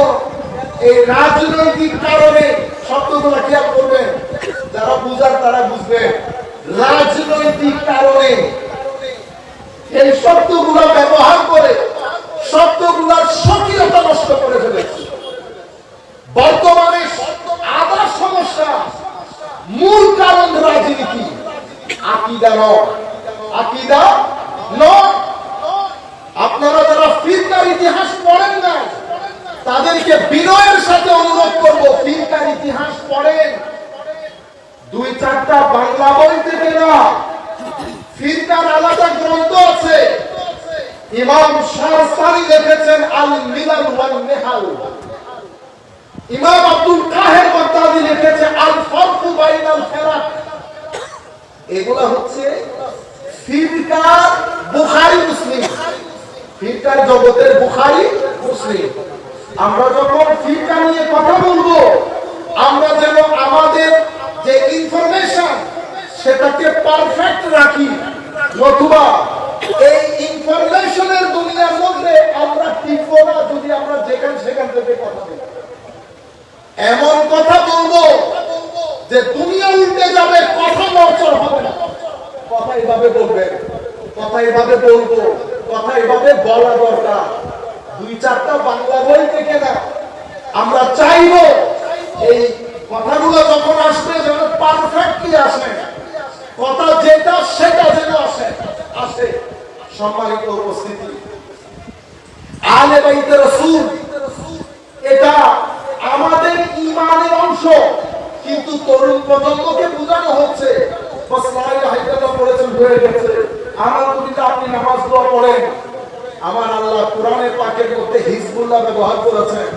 এই রাজনৈতিক কারণে শব্দগুলো খেয়াল করবেন, যারা বুঝার তারা বুঝবেন। রাজনৈতিক কারণে এই শব্দগুলো ব্যবহার করে শব্দগুলোর স্বকীয়তা নষ্ট করে ফেলেছে। বর্তমানে আদা সমস্যা মূল কারণ রাজনীতি, আকীদা নয়, আকীদা নয়। আপনারা যারা ফিরকার ইতিহাস পড়েন না, তাদেরকে বিনয়ের সাথে অনুরোধ করব, ফিরকার ইতিহাস পড়েন। দুই চারটা বাংলা বই থেকে না, ফিরকার আলাদা গ্রন্থ আছে। ইমাম শাহসানি লিখেছেন আল মিলাল ওয়ান নিহাল, ইমাম আব্দুল কাহের বাগদাদি লিখেছে আল ফারকু বাইনাল ফিরাক। এগুলা হচ্ছে ফিরকার বুখারী মুসলিম, ফিরকার জগতের বুখারী মুসলিম। আমরা যখন ফিরকা নিয়ে কথা বলবো, আমরা যেন আমাদের যে ইনফরমেশন সেটাকে পারফেক্ট রাখি, নতুবা এই ইনফরমেশনের দুনিয়ার মধ্যে আমরা টিকবো না যদি আমরা যেখান সেখান থেকে কথা বলি। এমন কথা বলবো যে দুনিয়া উল্টে যাবে, কথা নড়চড় হবে না। কথা এইভাবে বলবেন, কথা এইভাবে বলবো, কথা এইভাবে বলা দরকার। দুই চারটা বাংলা বই থেকে না, আমরা চাইবো এই কথাগুলো যখন আসবে যেন পারফেক্টলি আসে, কথা যেটা সেটা যেন আসে। সম্মানিত উপস্থিতি, আলে বাইতে রাসূল এটা আমাদের ঈমানের অংশ, কিন্তু তরুণ প্রজন্মকে বোঝানো হচ্ছে বাস লা ইলাহা ইল্লাল্লাহ পড়েছেন হয়ে গেছে। আমার যদি আপনি নামাজ দোয়া পড়েন, আমার আল্লাহ কোরআনের পাকের মধ্যে হিজবুল্লাহ ব্যবহার করেছেন।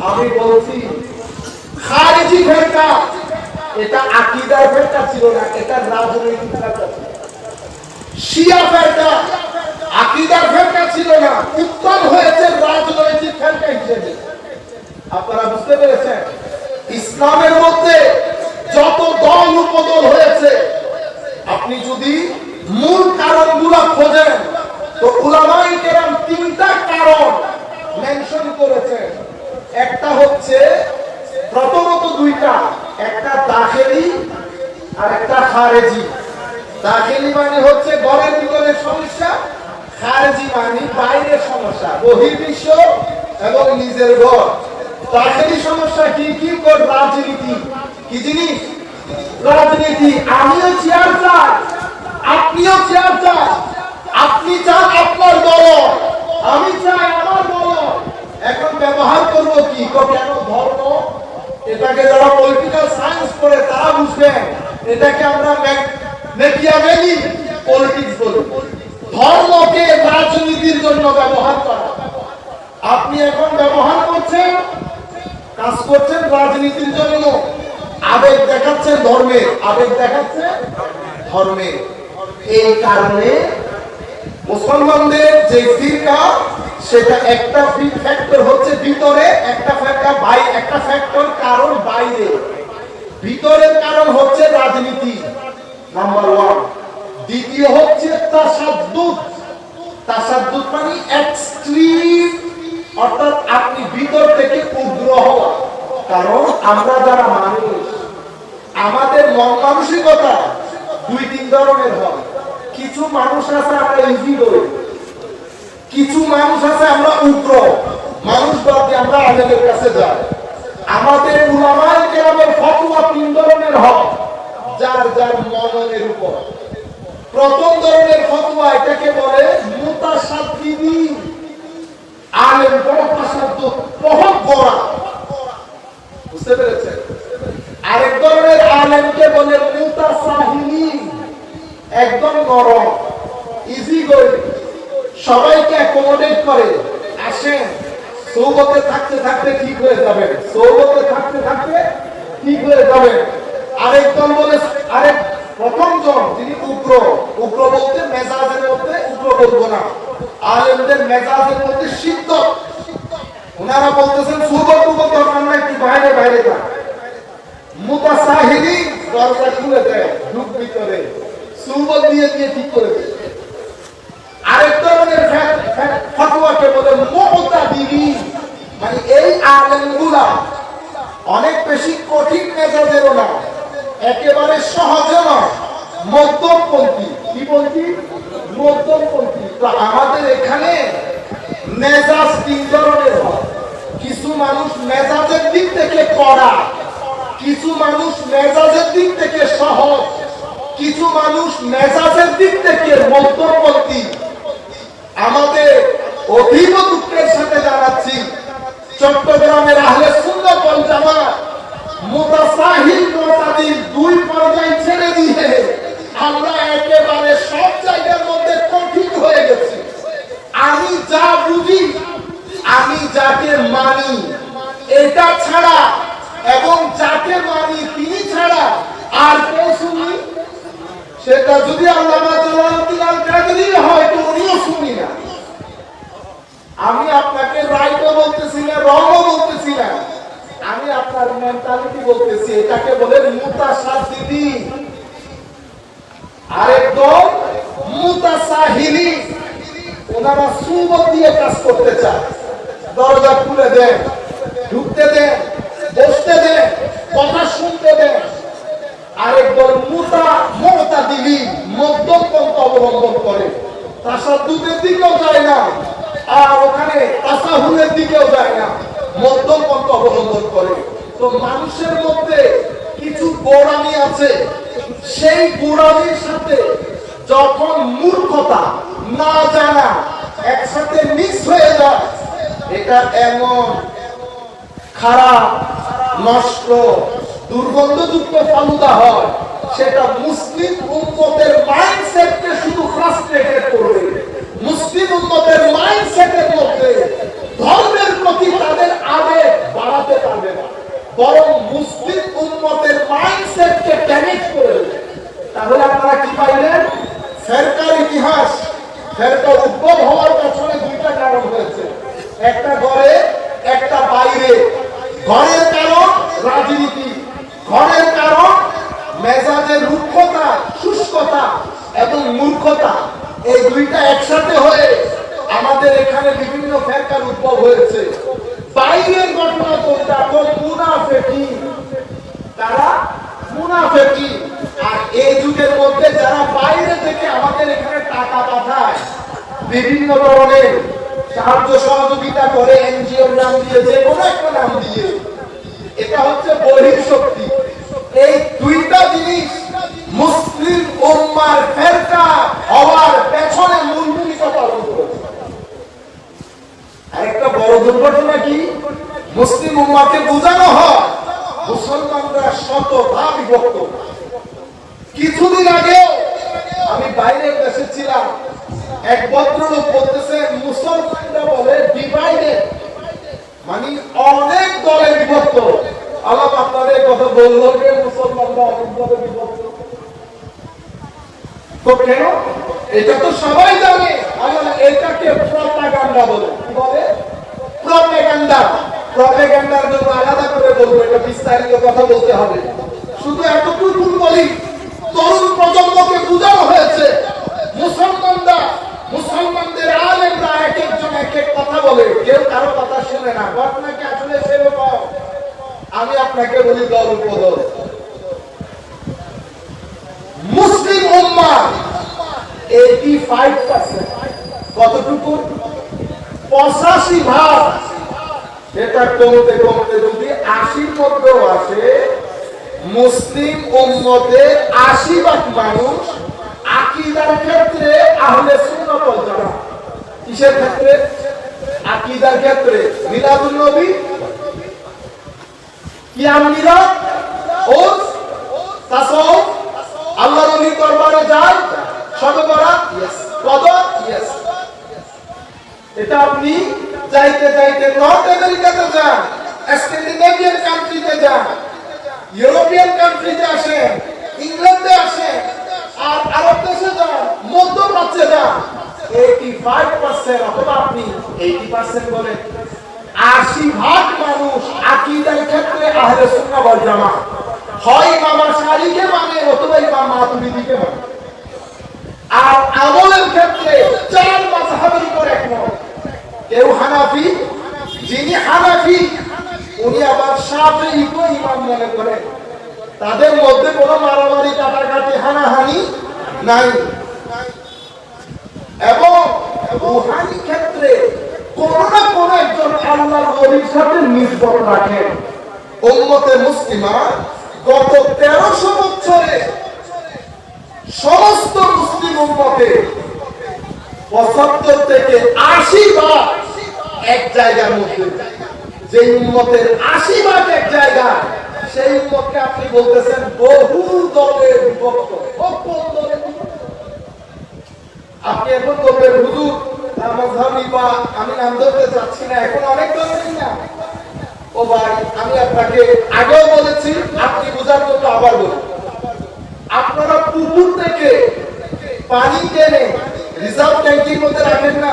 আমি বলছি খারিজি ফিরকা, এটা আকীদার ফিরকা ছিল না, এটা রাজনৈতিক ফিরকা ছিল। শিয়া ফিরকা আকীদার ফিরকা ছিল না, উত্তম হয়েছে রাজনৈতিক ফিরকা হিসেবে। আপনারা বুঝতে পেরেছেন? ইসলামের মধ্যে যত দল উপদল হয়েছে, আপনি যদি মূল কারণগুলো খোঁজেন তো উলামায়ে কেরাম তিনটা কারণ মেনশন করেছেন। একটা হচ্ছে, প্রথমত দুইটা, একটা দাখিলি আর একটা খারেজি। দাখিলি মানে হচ্ছে ঘরের ভিতরের সমস্যা, খারেজি মানে বাইরের সমস্যা, বহির্বিশ্ব এবং নিজের ঘর। দাখিলি সমস্যা কি কি? রাজনীতি। কি জিনিস? রাজনীতি। আমিও চেয়ার চাই, আপনিও চেয়ার চান, আপনি চান আপনার দল, আমি চাই আমার দল। এখন ব্যবহার করবো কি? কেন ধর্ম? এটাকে যারা পলিটিক্যাল সায়েন্স পড়ে তারা বুঝবেন, এটাকে আমরা মেকিয়াভেলি পলিটিক্স বলি। ধর্মকে রাজনীতির জন্য ব্যবহার করা। আপনি এখন ব্যবহার করছেন, কাজ করছেন রাজনীতির জন্য। আবেগ দেখাচ্ছেন ধর্মের, আবেগ দেখাচ্ছেন ধর্মের। এই কারণে মুসলমানদের যে ফিরকা, সেটা একটা ফ্যাক্টর হচ্ছে ভিতরে, একটা ফ্যাক্টর বাইরে, একটা ফ্যাক্টর কারণ বাইরে। ভিতরের কারণ হচ্ছে রাজনীতি, নাম্বার 1। দ্বিতীয় হচ্ছে তাসাদ্দুদ। তাসাদ্দুদ মানে এক্সট্রিম, অর্থাৎ আপনি ভিতর থেকে উগ্র হওয়া। কারণ আমরা যারা মানুষ, আমাদের মন মানসিকতা 2-3 ধরনের হয়। কিছু মানুষ আছে আমরা ইজি করি, কিছু মানুষ আছে আমরা উগ্র। মানুষ বাদে আমরা আলেমের কাছে যাই। আমাদের উলামায়ে কেরামের ফতোয়া 3 ধরনের হয়, যার যার মননের উপর। প্রথম ধরনের ফতোয়া, এটাকে বলে মুতাসাদ্দিদিন। আলেম বড় তাসাদ্দুদ, বহুত বড়, বুঝতে পেরেছেন? আরেক ধরনের আলেমকে বলে মুতাসাহিলিন, একদম নরম, ইজি গোয়িং, সবাইকে অ্যাকোমোডেট করে। আসেন, সোহবতে থাকতে থাকতে ঠিক হয়ে যাবেন, সোহবতে থাকতে থাকতে ঠিক হয়ে যাবেন। আরেকজন বলে, আরেক প্রথম জন যিনি উগ্র, উগ্র বলতে মেজাজের মধ্যে উগ্র বলবো না, আলেমদের মেজাজের মধ্যে শিদ্দত। ওনারা বলতেছেন সোহবত দরকার নাই, একটু বাইরে বাইরে যান। মুতাসাহিলিন দরজা খুলে দেয়, ঢুক ভিতরে, সোহবত দিয়ে দিয়ে ঠিক করে দেয়। আরেক ধরনের ফতোয়াকে বলে মুতাদিলিন, মানে এই আলেমগুলা অনেক বেশি কঠিন মেজাজেরও না, একেবারে সহজও না, মধ্যমপন্থী। কি বলছি? মধ্যমপন্থী। তো আমাদের এখানে মেজাজ 3 ধরনের হয়। কিছু মানুষ মেজাজের দিক থেকে কড়া, কিছু মানুষ মেজাজের দিক থেকে সহজ, কিছু মানুষ মেজাজের দিক থেকে মধ্যমপন্থী। আমাদের অতীব দুঃখের সাথে জানাচ্ছি, চট্টগ্রামের আহলে সুন্নাত ওয়াল জামাত মুতাসাহিল মুতাদিল 2 পর্যায়ে ছেড়ে দিয়ে আমরা একেবারে সব জায়গার মধ্যে কঠিন হয়ে গেছি। আমি যা বুঝি, আমি যাকে মানি, এটা ছাড়া এবং যাকে মানি তিনি ছাড়া আর কেউ শুনি, সেটা যদি আল্লামা জালালউদ্দিন আল কাদেরী হয় তো উনিও শুনি না। আমি আপনাকে রাইটও বলতেছি না, রংও বলতেছি না, আমি আপনার মেন্টালিটি বলতেছি। এটাকে বলে মুতাসাদ্দিদিন। আরেকদম মুতাসাহিলিন, ওনারা সুবত দিয়ে কাজ করতে চায়। দরজা খুলে দেন, ঢুকতে দেন, বসতে দেন, কথা শুনতে দেন। আরেকদল মুতাদিলিন, মধ্যম পন্থা অবলম্বন করে, তাসাদ্দুদের দিকেও যায় না, আর ওখানে তাসাহুলের দিকেও যায় না, মধ্যম পন্থা অবলম্বন করে। তো মানুষের মধ্যে কিছু গোড়ামি আছে, সেই গোড়ামির সাথে যখন মূর্খতা, না জানা একসাথে মিক্স হয়ে যায়, এটা এমন খারাপ, নষ্ট, দুর্গন্ধযুক্ত ফালুদা হয়, সেটা মুসলিম উম্মতের মাইন্ডসেটকে শুধু ফ্রাস্ট্রেটেড করবে। মুসলিম উম্মতের মাইন্ডসেটের মধ্যে ধর্মের প্রতি তাদের আবেগ বাড়াতে পারবে না, বরং মুসলিম উম্মতের মাইন্ডসেটকে ড্যামেজ করে দেবে। তাহলে আপনারা কি পাইলেন? ফেরকার ইতিহাস, ফেরকার উদ্ভব হওয়ার পেছনে 2টা কারণ হয়েছে, একটা ঘরে, একটা বাইরে। ঘরের কারণ রাজনীতি, ঘরের কারণ মেজাজের রুক্ষতা, শুষ্কতা এবং মূর্খতা। এই 2টা একসাথে হয়ে আমাদের এখানে বিভিন্ন ফেরকার উদ্ভব হয়েছে। বাইরের ঘটনা কোনটা? মুনাফিকি, তারা মুনাফিকি। আর এই যুগের মধ্যে যারা বাইরে থেকে আমাদের এখানে টাকা পাঠায়, বিভিন্ন ধরনের সাহায্য সহযোগিতা করে, এনজিওর নাম দিয়ে, যে কোনো একটা নাম দিয়ে। এটা হচ্ছে বহিঃশক্তি। এই দুইটা জিনিস মুসলিম উম্মার ফেরকা হওয়ার পেছনে মূল ভূমিকা পালন করেছে। আরেকটা বড় দুর্ঘটনা কি, মুসলিম উম্মাকে বোঝানো হয় মুসলমানরা শতভাগ বিভক্ত। কিছুদিন আগে আমি বাইরের দেশে ছিলাম, এক ভদ্রলোক বলতেছে মুসলমানরা বলে ডিভাইডেড, মানে অনেক দলে বিভক্ত। আল্লাহ আপনাদের কথা বললো যে মুসলমানরা অনেক দলে বিভক্ত, তো কেন? এটা তো সবাই জানে। আল্লাহ এটাকে প্রপাগান্ডা বলে। কি বলে? প্রপাগান্ডা। প্রপাগান্ডার জন্য আলাদা করে বলবো, এটা বিস্তারিত কথা বলতে হবে। শুধু এতটুকু বলি, তরুণ প্রজন্মকে বোঝানো হয়েছে মুসলমানরা, মুসলমানদের আলেমরা এক একজন এক এক কথা বলে, কেউ কারো কথা শুনে না। ঘটনা কি আসলে সেরকম? আমি আপনাকে বলি দল উপদল। মুসলিম উম্মাহ 85%, কতটুকু? 85%। এটা কমতে কমতে যদি 80-র মধ্যেও আসে, মুসলিম উম্মতের 80% মানুষ আকীদার ক্ষেত্রে আহলে সুন্নাত ওয়াল জামাত। কিসের ক্ষেত্রে? আকীদার ক্ষেত্রে। মিলাদুন নবী, কিয়াম মিলাদ, ওরস, তাসাউফ, আল্লাহর ওলির দরবারে যায়, শবে বরাত, ইয়েস, কদর, ইয়েস। এটা আপনি যাইতে যাইতে নর্থ আমেরিকাতে যান, স্ক্যান্ডিনেভিয়ান কান্ট্রিতে যান, ইউরোপিয়ান কান্ট্রিতে আসেন, ইংল্যান্ডে আসেন, আর আরব দেশে যান, মধ্যপ্রাচ্যে যান, 85% অথবা আপনি 80% বলেন, 80% মানুষ আকীদার ক্ষেত্রে আহলে সুন্নাহ ওয়াল জামাত। হয় ইমাম আশআরীকে মানে অথবা ইমাম মাতুরিদিকে মানে। আর আমলের ক্ষেত্রে চার মাযহাবের উপর একমত। কেউ হানাফি, যিনি হানাফি উনি আবার শাফিঈকে ইমাম মনে করেন। তাদের মধ্যে কোনো মারামারি কাটাকাটি হানাহানি নাই। এবং রূহানি ক্ষেত্রে কোন না কোন একজন আল্লাহর ওলির সাথে নিসবত রাখেন। উম্মতে মুসলিমা গত 1300 বছরে সমস্ত মুসলিম উম্মতে 75 থেকে 80% এক জায়গার মধ্যে। যে উম্মতের 80% এক জায়গা, সেই উম্মতকে আপনি বলতেছেন বহু দলে বিভক্ত। আপনি এখন বলবেন হুজুর মাযহাবী বা আমি নাম ধরতে চাচ্ছি না, এখন অনেক দলেরই না। ও ভাই, আমি আপনাকে আগেও বলেছি, আপনি বোঝার জন্য আবার বলি। আপনারা পুকুর থেকে পানি টেনে রিজার্ভ ট্যাঙ্কির মধ্যে রাখেন না,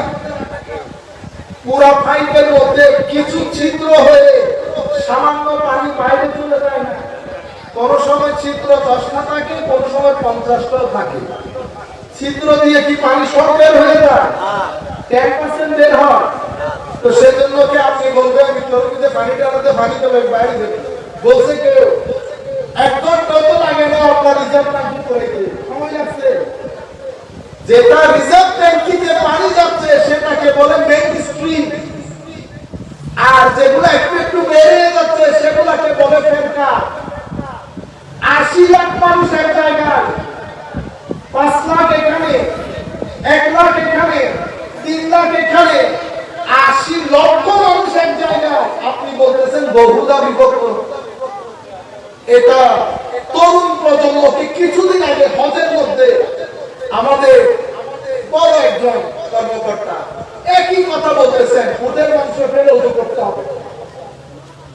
পুরো পাইপের মধ্যে কিছু ছিদ্র হয়ে সামান্য পানি বাইরে চলে যায় না? কোন সময় ছিদ্র 10টা থাকে, কোন সময় 50টাও থাকে। ছিদ্র দিয়ে কি পানি সব বের হয়ে যায়? 10% বের হয়। তো সেজন্য কি আপনি বলবেন আমি তরমুজে পানি টানাতে পানি তো বাইরে যাবে? বলছে কেউ? এক ঘন্টা তো লাগে না আপনার রিজার্ভ ট্যাঙ্কি করে, সময় লাগছে। যেটা রিজার্ভ ট্যাঙ্কিতে পানি যাচ্ছে সেটাকে বলে মেইন স্ট্রিম, আর যেগুলো একটু একটু বেরিয়ে যাচ্ছে সেগুলোকে বলে ফেরকা। 80 লাখ মানুষ এক জায়গায়, 5 লাখ এখানে, 1 লাখ এখানে, 3 লাখ এখানে, 80 লক্ষ মানুষ এক জায়গায়, আপনি বলতেছেন বহুদা বিভক্ত। এটা তরুণ প্রজন্মকে কিছুদিন আগে হজের মধ্যে আমাদের বড় একজন কর্মকর্তা একই কথা বলতেছেন, উটের মাংস ফেলে উঠে করতে হবে।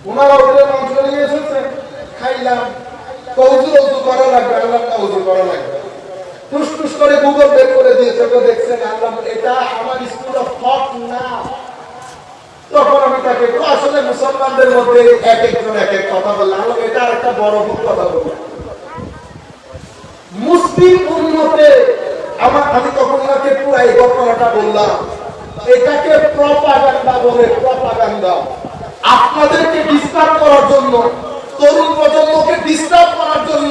ওনারা উটের মাংস নিয়ে এসেছেন, খাইলাম, উজু করা লাগবে, আল্লাহ উজু করা লাগবে। টুস করে গুগল বের করে দিয়েছে, তো দেখছেন আল্লাহ এটা আমার স্কুল অফ থট না। তখন আমি তাকে আসলে মুসলমানদের মধ্যে এক একজন এক এক কথা বললাম, এটা একটা বড় ভুল কথা বললাম। মুসলিম উম্মতে আমি তখন ওনাকে পুরো এই ঘটনাটা বললাম, এটাকে প্রপাগান্ডা বলে। প্রপাগান্ডা আপনাদেরকে ডিস্টার্ব করার জন্য, তরুণ প্রজন্মকে ডিস্টার্ব করার জন্য,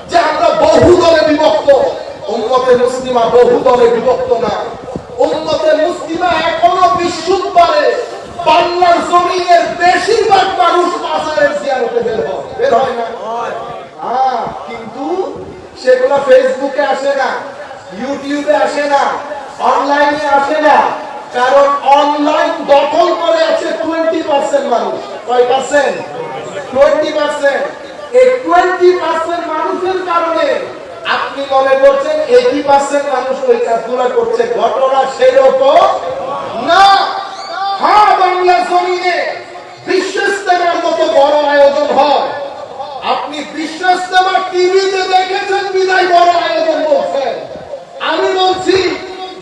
যে আমরা বহু দলে বিভক্ত। উম্মতে মুসলিমা বহু দলে বিভক্ত না, উম্মতে মুসলিমা এখনো বিশুদ্ধভাবে বাংলার জমিনের বেশিরভাগ মানুষ মাজারের জিয়ারতে বের হয় না। কিন্তু সেগুলো ফেসবুকে আসে না, ইউটিউবে আসে না, অনলাইনে আসে না, কারণ অনলাইন দখল করে আছে 20% মানুষ। কয় পার্সেন্ট? 20%। এই 20% মানুষের কারণে আপনি মনে করছেন 80% মানুষ ওই কাজগুলো করছে। ঘটনা সেরকম না। হ্যাঁ, বাংলা জমিনে বিশ্ব ইজতেমার মতো বড় আয়োজন হয়। আপনি বিশ্ব ইজতেমা টিভিতে দেখেছেন বিদায় বড় আয়োজন বলছেন। আমি বলছি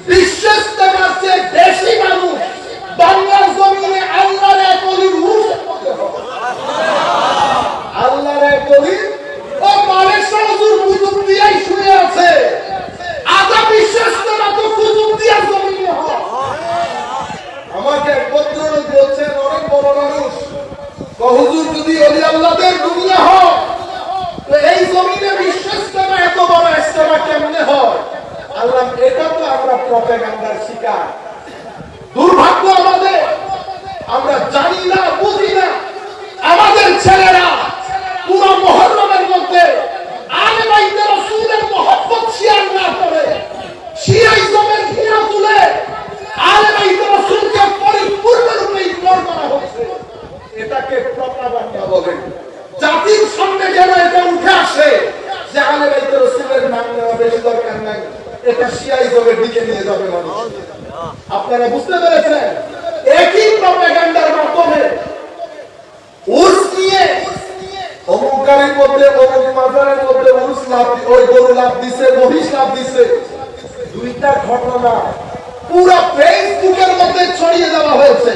বিশ্ব ইজতেমার চেয়ে বেশি মানুষ বাংলার জমিনে আল্লাহর এক ওলির উরুসের মধ্যে হয়। আল্লাহর এক ওলি ও মালয়েশিয়া হুজুর কুতুব দিয়াই শুয়ে আছে। আধা বিশ্ব ইজতেমা তো কুতুব দিয়া জমিনে হয়। আমাকে এক ভদ্রলোক বলছেন, অনেক বড় মানুষ, হুজুর যদি ওলি আল্লাহদের দুনিয়া হয় তো এই জমিনে বিশ্ব ইজতেমা এত বড় ইজতেমা কেমনে হয়? আল্লাহ, এটা তো আমরা প্রপাগান্ডার শিকার। দুর্ভাগ্য আমাদের, আমরা জানি না, বুঝি না। আমাদের ছেলেরা পুরো মুহররমের মধ্যে আলে বাইতে রাসূলের মহব্বত শেয়ার না করে শিয়াইজমের ঘৃণা তুলে আলে বাইতে রাসূলকে পরিপূর্ণরূপে ইগনোর করা হচ্ছে। এটাকে প্রপাগান্ডা বলে। জাতির সামনে যেন এটা উঠে আসে যে আলে বাইতে রাসূলের নাম নেওয়া বেশি দরকার নাই, এটা শিয়াইজমের দিকে নিয়ে যাবে মানুষ। আপনারা বুঝতে পেরেছেন? একই প্রপাগান্ডার মাধ্যমে উর্স নিয়ে অমুক গাড়ির মধ্যে, অমুক মাজারের মধ্যে উর্স লাভ, ওই গরু লাভ দিছে, মহিষ লাভ দিছে, দুইটা ঘটনা পুরো ফেসবুকের মধ্যে ছড়িয়ে দেওয়া হয়েছে।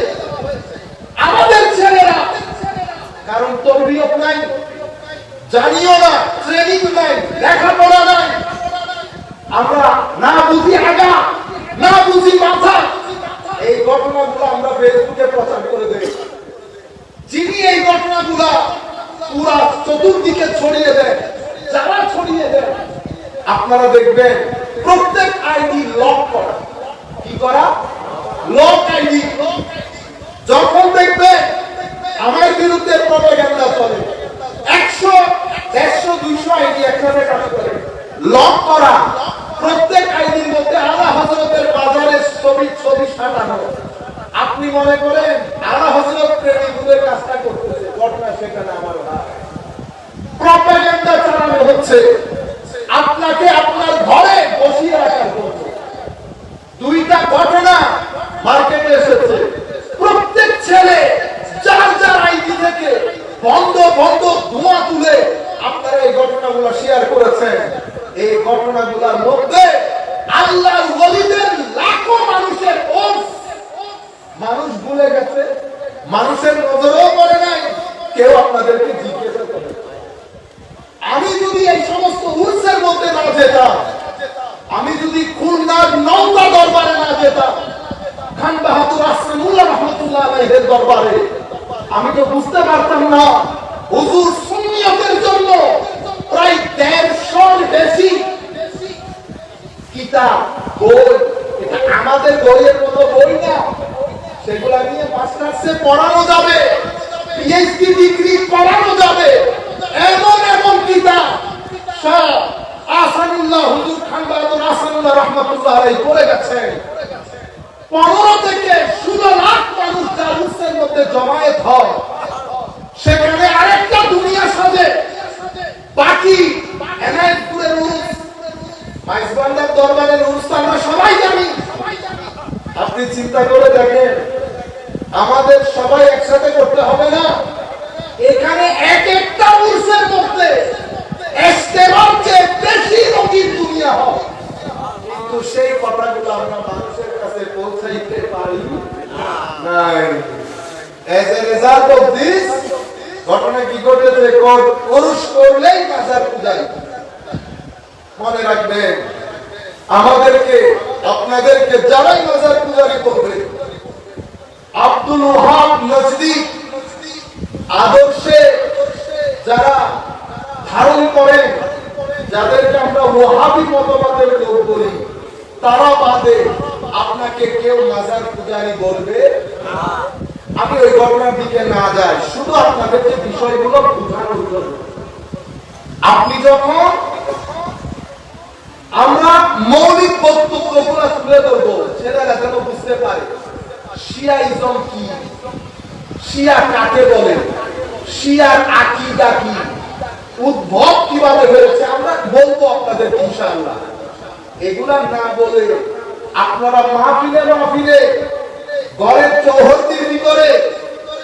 আমাদের ছেলেরা, কারণ তরবিয়ত নাই, জানিও না, ট্রেনিং নাই, লেখাপড়া নাই, আমরা না বুঝি আগা, না বুঝি মাথা, এই ঘটনাগুলো আমরা ফেসবুকে প্রচার করে দেই। যিনি এই ঘটনাগুলো পুরা চতুর্দিকে ছড়িয়ে দেন, যারা ছড়িয়ে দেন, আপনারা দেখবেন প্রত্যেক আইডি লক করা। কি করা? Lock ID. যখন দেখবেন আমার বিরুদ্ধে প্রপাগান্ডা চলে, 100, 150, 200 আইডি একসাথে কাজ করে, লক করা। প্রত্যেক আইডির মধ্যে আলা হযরতের বাজারের ছবি সাজানো। আপনি মনে করেন আলা হযরত প্রেমিকদের কাজটা করতেছে, ঘটনা সেখানে আমার প্রপাগান্ডা চালানো হচ্ছে। আপনাকে আপনার ঘরে বসিয়ে রাখার জন্য দুইটা ঘটনা মার্কেটে এসেছে। প্রত্যেক ছেলে যার যার আইডি থেকে বন্ধ ধোঁয়া তুলে আপনারা এই ঘটনাগুলো শেয়ার করেছেন। এই ঘটনাগুলোর মধ্যে আল্লাহর ওলিদের লাখো মানুষের মানুষ ভুলে গেছে, মানুষের নজরেও পড়ে নাই, কেউ আপনাদেরকে জিজ্ঞাসা করে। আমি যদি এই সমস্ত উৎসের মধ্যে না যেতাম, আমি যদি খুলনার নওদা দরবারে না যেতাম, খান বাহাদুর আহসানুল্লাহ রহমাতুল্লাহ আলাইহির দরবারে, আমি তো বুঝতে পারতাম না হুজুর সুন্নিয়তের জন্য প্রায় 150 বেশি কিতাব, বই, এটা আমাদের বইয়ের মতো বই না, সেগুলা নিয়ে মাস্টার্সে পড়ানো যাবে, পিএইচডি ডিগ্রি করানো যাবে, এমন এমন কিতাব সব আহসানুল্লাহ হুজুর খান বাহাদুর আহসানুল্লাহ রহমাতুল্লাহ আলাইহি পড়ে গেছেন। 15 থেকে 16 লাখ মানুষ যার উৎসের মধ্যে জমায়েত হয়, সেখানে আরেকটা দুনিয়া সাজে। বাকি এনায়েতপুরের উরুস, মাইজবান্ডার দরবারের উরুস আমরা সবাই জানি। আপনি চিন্তা করে দেখেন, আমাদের সবাই একসাথে করতে হবে না? এখানে এক একটা উরুসের মধ্যে ইজতেমার চেয়ে বেশি রোগীর দুনিয়া হয়, কিন্তু সেই কথাগুলো আমরা মানুষের কাছে পৌঁছাইতে পারি নাই। As a result of this, ঘটনা কি ঘটেছে? পুরুষ করলেই মাজার পূজাই। মনে রাখবেন, আমাদেরকে, আপনাদেরকে যারাই মাজার পূজারি করবে, আব্দুল ওহাব নজদি আদর্শে যারা ধারণ করেন, যাদেরকে আমরা ওহাবি মতবাদের লোক বলি, তারা বাদে আপনাকে কেউ মাজার পূজারি বলবে না। আমি ওই ঘটনার দিকে না যাই, শুধু আপনাদেরকে বিষয়গুলো বোঝানোর জন্য। আপনি যখন আমরা মৌলিক বক্তব্যগুলো তুলে ধরবো, ছেলেরা যেন বুঝতে পারে শিয়াইজম কি, শিয়া কাকে বলে, শিয়ার আকীদা কি, উদ্ভব কিভাবে হয়েছে, আমরা বলবো আপনাদের ইনশাআল্লাহ। এগুলা না বলে আপনারা মাহফিলে ঘরের চৌহদ্দির ভিতরে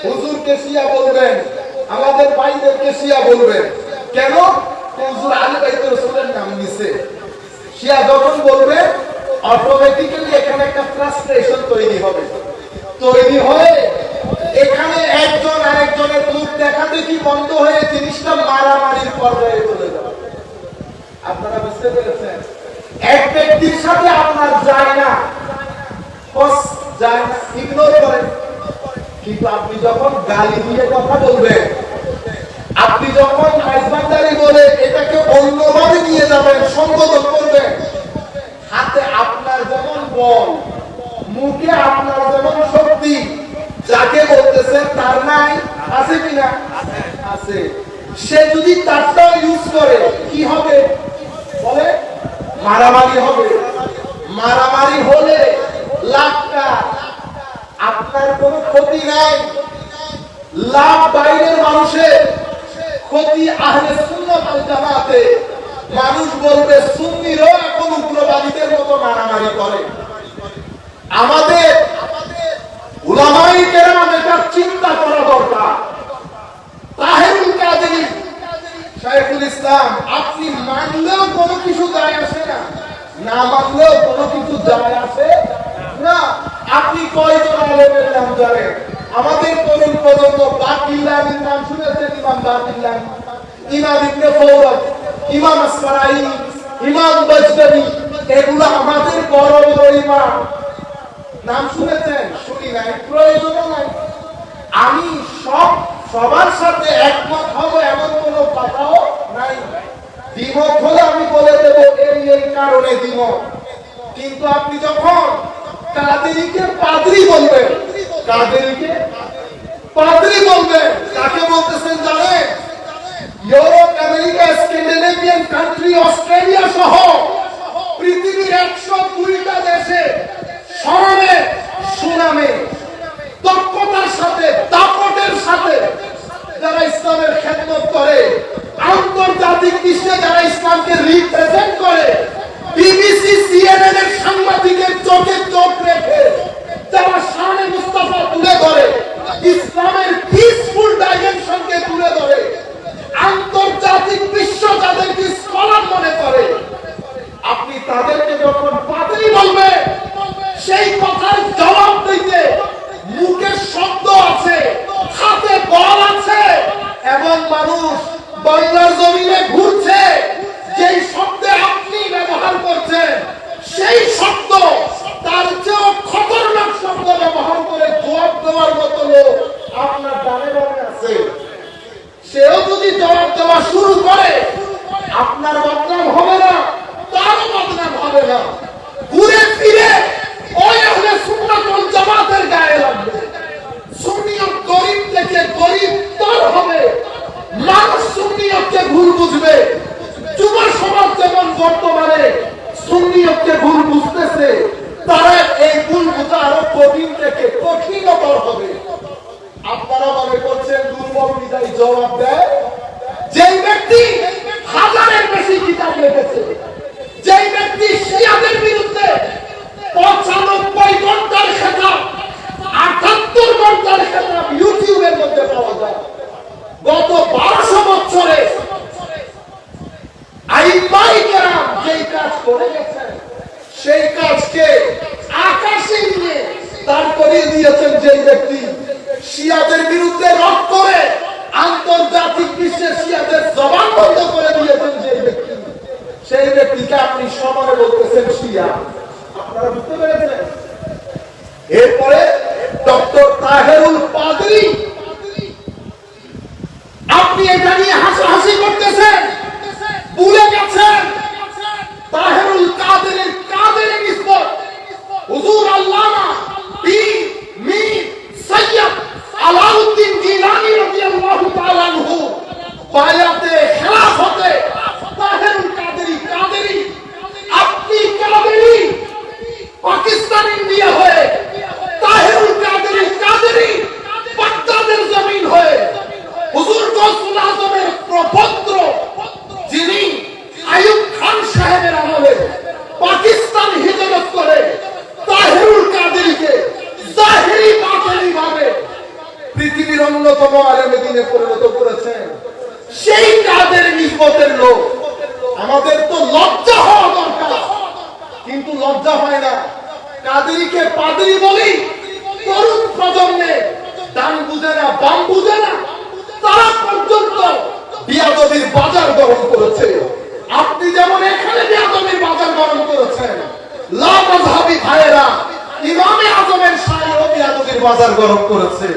হুজুরকে শিয়া বলবেন, আমাদের ভাইদেরকে শিয়া বলবেন। কেন? হুজুর আলী বাইতুর রাসূলের নাম নিছে। শিয়া যখন বলবে অটোমেটিক্যালি এখানে একটা ফ্রাস্ট্রেশন তৈরি হবে, তৈরি হয়ে এখানে একজন আরেকজনের মুখ দেখাদেখি বন্ধ হয়ে জিনিসটা মারামারির পর্যায়ে চলে যাবে। আপনারা বুঝতে পেরেছেন? এক ব্যক্তির সাথে আপনার যায় না, ইগনোর করেন, কিন্তু আপনি যখন গালি দিয়ে কথা বলবেন, আপনি যখন মেজবানদারি বলে এটাকে অন্যভাবে নিয়ে যাবেন, সম্বোধন করবেন, হাতে আপনার যেমন বল, মুখে আপনার যেমন শক্তি, যাকে বলতেছেন তার নাই আছে কিনা? আছে। সে যদি তারটাও ইউজ করে কি হবে? বলে মারামারি হবে। মারামারি হলে লাভটা আপনার কোনো ক্ষতি নাই, লাভ বাইরের মানুষের, ক্ষতি আহলে সুন্নাত ওয়াল জামাতে। মানুষ বলবে সুন্নিরও এখন উগ্রবাদীদের মতো মারামারি করে। আমাদের উলামায়ে কেরাম এটা চিন্তা করা দরকার। তাহেরুল কাদেরী শাইখুল ইসলাম, আপনি মানলেও কোনো কিছু যায় আসে না, না মানলেও কোনো কিছু যায় আসে না। আপনি কয়জন আলেমের নাম জানেন? আমাদের তরুণ প্রজন্ম বাকিল্লাহির নাম শুনেছেন? ইমাম বাকিল্লাহি, ইমাম ইবনে ফৌরদ, ইমাম আসফারাই, ইমাম বাজদাবি, এগুলো আমাদের বড় বড় ইমাম। নাম শুনেছেন? শুনি নাই, প্রয়োজনও নাই। আমি সবার সাথে একমত হব এমন কোন কথাও নাই। দ্বিমত হলে আমি বলে দেব এই কারণে দ্বিমত। কিন্তু আপনি যখন কাদেরীকে পাদ্রী বলবেন, কাদেরীকে পাদ্রী বলবেন, কাকে বলতেছেন জানেন? Europe, America, Scandinavian country, Australia সহ পৃথিবীর 102টা দেশে সম্মানে, সুনামে, দক্ষতার সাথে, দাপটের সাথে যারা ইসলামের খেদমত করে, আন্তর্জাতিক বিশ্বে যারা ইসলামকে রিপ্রেজেন্ট করে, বিবিসি, সিএনএন এর সাংবাদিকের চোখে চোখ রেখে যারা শানে মুস্তাফা তুলে ধরে, ইসলামের পিসফুল ডাইমেনশনকে তুলে ধরে, আন্তর্জাতিক বিশ্ব যাদেরকে স্কলার মনে করে, আপনি তাদেরকে যখন পাদ্রী বলবেন, সেই কথার জবাব দিতে মুখে শব্দ আছে, হাতে বল আছে, এবং মানুষ বাংলার জমিনে ঘুরছে, যেই শব্দে আপনি ব্যবহার করছেন সেই শব্দ তার চেয়েও খতরনাক শব্দ ব্যবহার করে জবাব দেওয়ার মতো লোক আপনার ডানে বামে আছে। সেও যদি জবাব দেওয়া শুরু করে, আপনার বদনাম হবে না, তারও বদনাম হবে না। ঘুরে ফিরে ওই আহলে সুন্নাত ওয়াল জামাতের গায়ে লাগবে। সুন্নিয়ত গরীব থেকে গরীব তর হবে। মানুষ সুন্নিয়তকে ভুল বুঝবে। যুব সমাজ যেমন বর্তমানে সুন্নিয়তকে ভুল বুঝতেছে, তারা এই ভুল বোঝা আরো কঠিন থেকে কঠিনতর হবে। আপনারা মনে করছেন দুর্বল বিদায় জবাব দেয়? যেই ব্যক্তি হাজারের বেশি কিতাব লিখেছে, যেই ব্যক্তি শিয়াদের বিরুদ্ধে 95 ঘন্টার খেতাব, 78 ঘন্টার খেতাব ইউটিউবের মধ্যে পাওয়া যায়, গত 1200 বছরে আইম্মায়ে কেরাম যেই কাজ করে গেছেন, সেই কাজকে আকাশে নিয়ে দাঁড় করিয়ে দিয়েছেন যেই ব্যক্তি, শিয়াদের বিরুদ্ধে রদ করে আন্তর্জাতিক বিশ্বে শিয়াদের জবান বন্ধ করে দিয়েছেন যেই ব্যক্তি, সেই ব্যক্তিকে আপনি সমানে বলতেছেন শিয়া। আপনারা বুঝতে পেরেছেন? এরপরে ডক্টর তাহেরুল পাদ্রী, আপনি এটা নিয়ে হাসাহাসি করতেছেন, ভুলে গেছেন তাহেরুল কাদেরের নিসবত হুজুর অন্যতম আলেমে দ্বীনে পরিণত করেছেন, সেই কাদের নিসবতের লোক। আমাদের তো লজ্জা হওয়া দরকার, কিন্তু লজ্জা হয় না। কাদেরীকে পাদরি বলি, তরুণ প্রজন্মে ডান বুঝে না, বাম বুঝে না, তারা পর্যন্ত বিয়াদবির বাজার গরম করেছে। আপনি যেমন এখানে বিয়াদবির বাজার গরম করেছেন, লা মাযহাবী ভাইয়েরা ইমামে আজমের শায়ও বিয়াদবির বাজার গরম করেছে।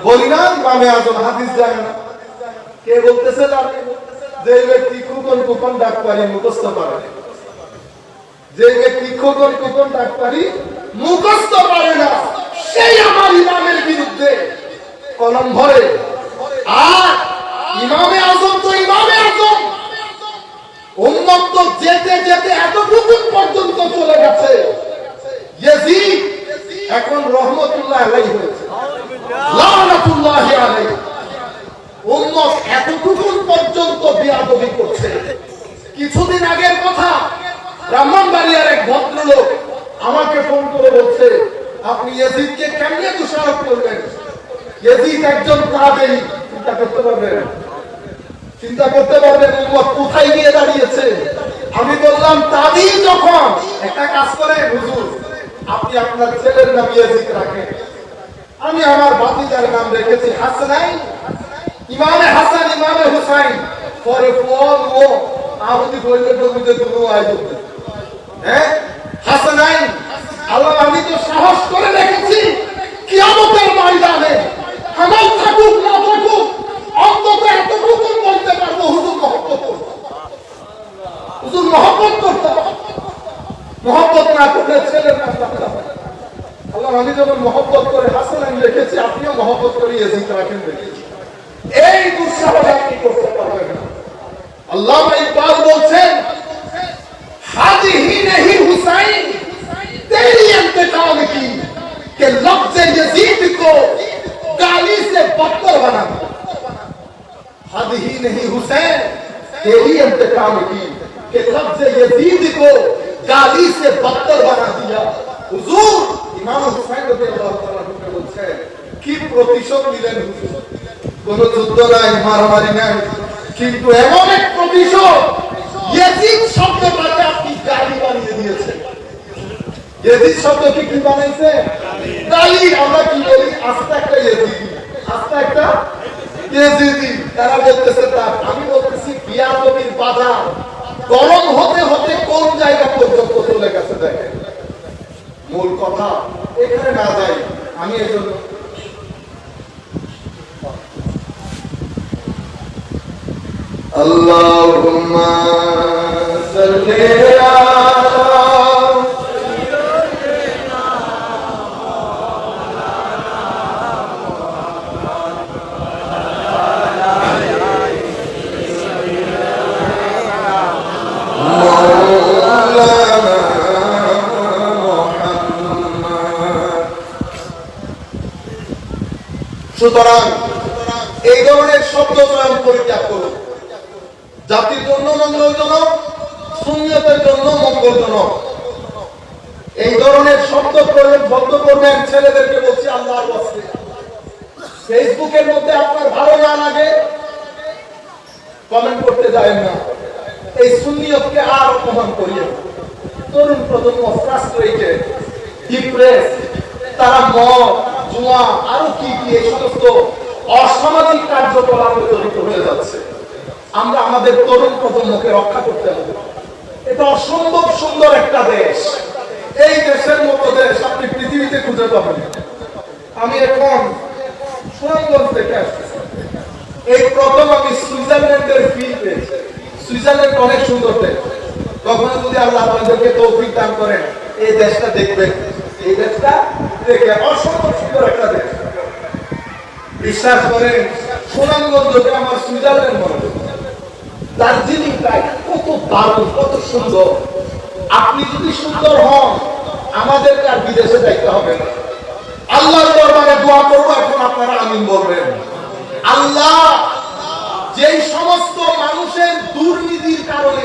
বলি না ইমামে আজম হাদিস জানে না। কে বলতেছে জানে? যে ব্যক্তি কুকন কুকন ডাক পারি মুখস্থ পারে, যে ব্যক্তি কুকন কুকন ডাক পারি মুখস্থ পারে না, সেই আমার ইমামের বিরুদ্ধে কলম ধরে। আর ইমামে আজম তো ইমামে আজম, উম্মত তো যেতে যেতে এতটুকু পর্যন্ত চলে গেছে, ইয়াজিদ এখন রহমতুল্লাহ আলাইহি হয়েছে, লানাতুল্লাহি আলাইহি। উম্মত এতটুকু পর্যন্ত বিয়াদবি করছে। কিছুদিন আগের কথা, ব্রাহ্মণবাড়িয়ার এক ভদ্রলোক আমাকে ফোন করে বলছে, আপনি ইয়াজিদকে কেমনে দোষারোপ করবেন? ইয়াজিদ একজন কাদেরী। চিন্তা করতে পারবেন, চিন্তা করতে পারবেন উম্মত কোথায় গিয়ে দাঁড়িয়েছে। আমি বললাম তাদি যখন একটা কাজ করে, হুজুর আপনি আপনার ছেলের নাম ইয়াজিদ রাখেন, আমি আমার ভাতিজার নাম রেখেছি হাসানাইন, ইমামে হাসান ইমামে হুসাইন, পরে ফল ও আহুতি বললে বলতে দুনো আয়োজন। হ্যাঁ হাসানাইন, আল্লাহ আমি তো সাহস করে রেখেছি কিয়ামতের ময়দানে হামাল থাকুক না থাকুক অন্তত এতটুকু বলতে পারবো হুজুর মহব্বত করতে। হুজুর মহব্বত করতে, মহব্বত না করলে ছেলের নাম রাখতে হবে। আল্লাহ আমি যখন মহব্বত করে হাসানাইন রেখেছি, আপনিও মহব্বত করে ইয়াজিদ রাখেন রেখেছি। এই দুঃসাহস আপনি করতে পারবেন না। আল্লামা ইকবাল বলছেন, হাদিহি नहीं हुसैन तेरी इंतकाम की कि लफ्ज़ यजीद को गाली से बदतर बना दिया। हादिही नहीं हुसैन तेरी इंतकाम की कि लफ्ज़ यजीद को गाली से बदतर बना दिया। हुजूर इमाम हुसैन রাদিয়াল্লাহু তাআলা কে বলছেন, কি প্রতিশোধ নিলেন হুজুর? কোন যুদ্ধ নাই, মারামারি নাই, কিন্তু এমন এক প্রতিশোধ, ইয়াজিদ শব্দটাকে আপনি গালি বানিয়ে দিয়েছেন। ইয়াজিদ শব্দ কি বানাইছে? গালি। আমরা কি বলি? আস্তে একটা ইয়াজিদি, আস্তে একটা ইয়াজিদি। তারা বলতেছে তার, আমি বলতেছি বিয়াদবির বাজার গরম হতে হতে কোন জায়গা পর্যন্ত চলে গেছে দেখেন। মূল কথা এখানে না যাই, আমি এজন্য আল্লাহুম্মা সাল্লি আলা সুতরাং এই ধরনের শব্দ চয়ন পরিত্যাগ করুন। জাতির জন্য মঙ্গলজনক, সুন্নিয়তের জন্য মঙ্গলজনক। এই ধরনের শব্দ প্রয়োগ বন্ধ করবেন। ছেলেদেরকে বলছি আল্লাহর ওয়াস্তে, ফেসবুকের মধ্যে আপনার ভালো না লাগে কমেন্ট করতে যায় না। এই সুন্নিয়তকে আর অপমান করিয়ে তরুণ প্রজন্ম ফ্রাস্ট্রেটেড, ডিপ্রেস, তারা মদ, জুয়া, আরো কি কি এই সমস্ত অসামাজিক কার্যকলাপে জড়িত হয়ে যাচ্ছে। আমরা আমাদের তরুণ প্রজন্মকে রক্ষা করতে হবে। এটা অসম্ভব সুন্দর একটা দেশ। এই দেশের মতো দেশ আপনি পৃথিবীতে খুঁজে পাবেন। আমি এখন সুনামগঞ্জ থেকে আসতেছি, এই প্রথম আমি সুইজারল্যান্ডের ফিল পেয়েছি। সুইজারল্যান্ড অনেক সুন্দর দেশ। কখনো যদি আল্লাহ আপনাদেরকে তৌফিক দান করেন, এই দেশটা দেখবেন। এই দেশটা দেখে অসম্ভব সুন্দর একটা দেশ। বিশ্বাস করেন, সুনামগঞ্জকে আমার সুইজারল্যান্ড মনে হয়। দার্জিলিংটা কত দারুণ, কত সুন্দর। আপনি যদি সুন্দর হন, আমাদেরকে আর বিদেশে যাইতে হবে না। আল্লাহর দরবারে দোয়া করবো, এখন আপনারা আমিন বলবেন। আল্লাহ, যেই সমস্ত মানুষের দুর্নীতির কারণে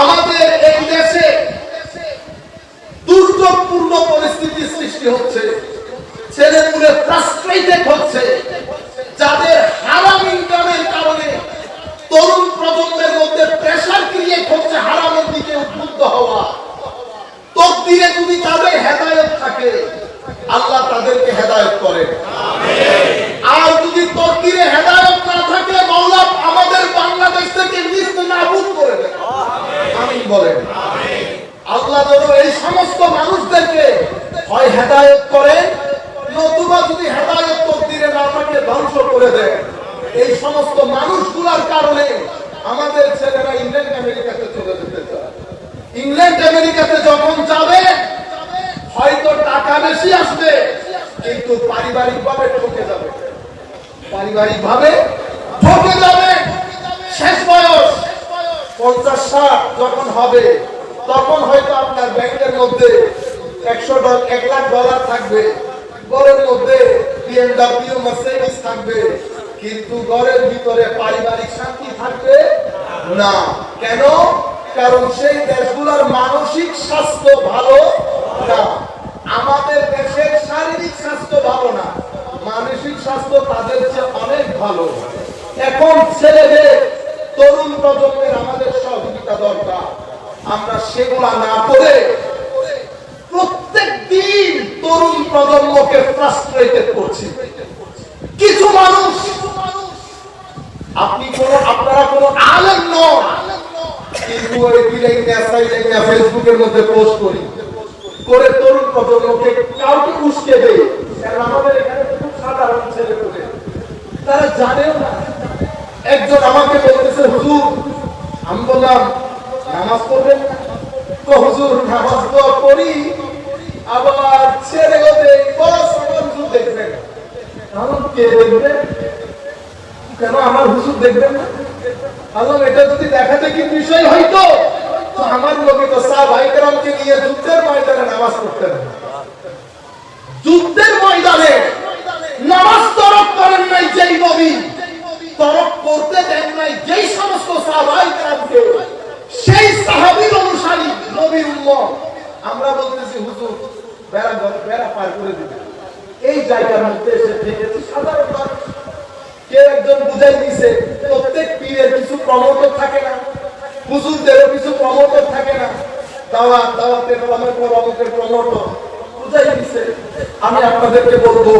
আমাদের এই দেশে দুর্যোগপূর্ণ পরিস্থিতি সৃষ্টি হচ্ছে, ছেলেপুলে ফ্রাস্ট্রেটেড হচ্ছে, যাদের আল্লাহ যেন এই সমস্ত মানুষদেরকে হয় হেদায়েত করেন, নতুবা যদি হেদায়েত তকদিরে না থাকে ধ্বংস করে দেন। এই সমস্ত মানুষগুলোর কারণে আমাদের ছেলেরা ইংল্যান্ড আমেরিকাতে চলে যেতে চায়। ইংল্যান্ড আমেরিকাতে যখন যাবে হয়তো টাকা বেশি আসবে, কিন্তু পারিবারিকভাবে ঠকে যাবে। পারিবারিকভাবে ঠকে যাবে। শেষ বয়স 50-60 যখন হবে তখন হয়তো আপনার ব্যাংকের মধ্যে $1,00,000 থাকবে, ঘরের মধ্যে BMW মার্সিডিজ থাকবে, কিন্তু ঘরের ভিতরে পারিবারিক শান্তি থাকবে না। কেন? কারণ সেই দেশগুলোর মানসিক স্বাস্থ্য ভালো না। আমাদের দেশের শারীরিক স্বাস্থ্য ভালো না, মানসিক স্বাস্থ্য তাদের চেয়ে অনেক ভালো। এখন ছেলেদের, তরুণ প্রজন্মের আমাদের সহযোগিতা দরকার। আমরা সেগুলা না করে প্রত্যেক দিন তরুণ প্রজন্মকে ফ্রাস্ট্রেটেড করছি। কিছু মানুষ, আপনারা কোন আলেম নন, কিন্তু ওই ফেসবুকের মধ্যে পোস্ট করে তরুণ প্রজন্মকে কাউকে উস্কে দেয়। কারণ আমাদের এখানে খুব সাধারণ ছেলে পেলে, তারা জানেও না। একজন আমাকে বলতেছে, হুজুর, আমি বললাম নামাজ পড়বেন না? তো হুজুর নামাজ তো পড়ি, আবার ছেড়ে গেলে হুজুর দেখবেন। কে দেখবেন? কেন আমার হুজুর দেখবেন না? এটা যদি দেখা দেখি বিষয় হয়তো, তো আমার নবী তো সাহাবায়ে কেরামকে নিয়ে যুদ্ধের ময়দানে নামাজ পড়তেন। যুদ্ধের ময়দানে নামাজ তরক করেন নাই যেই নবী, তরক করতে দেন নাই যেই সমস্ত সাহাবায়ে কেরামকে, সেই সাহাবীর অনুসারী নবীর উম্মত। আমরা বলতেছি হুজুর বেড়া পার করে দিবেন। এই জায়গার মধ্যে এসে থেকেছি সাধারণ মানুষ। কেউ একজন বুঝাই দিছে প্রত্যেক পীরের কিছু প্রমোটর থাকে না, হুজুরদেরও কিছু প্রমোটর থাকে না, দাওয়াতের প্রমোটের প্রমোটর বুঝাই দিছে। আমি আপনাদেরকে বলবো,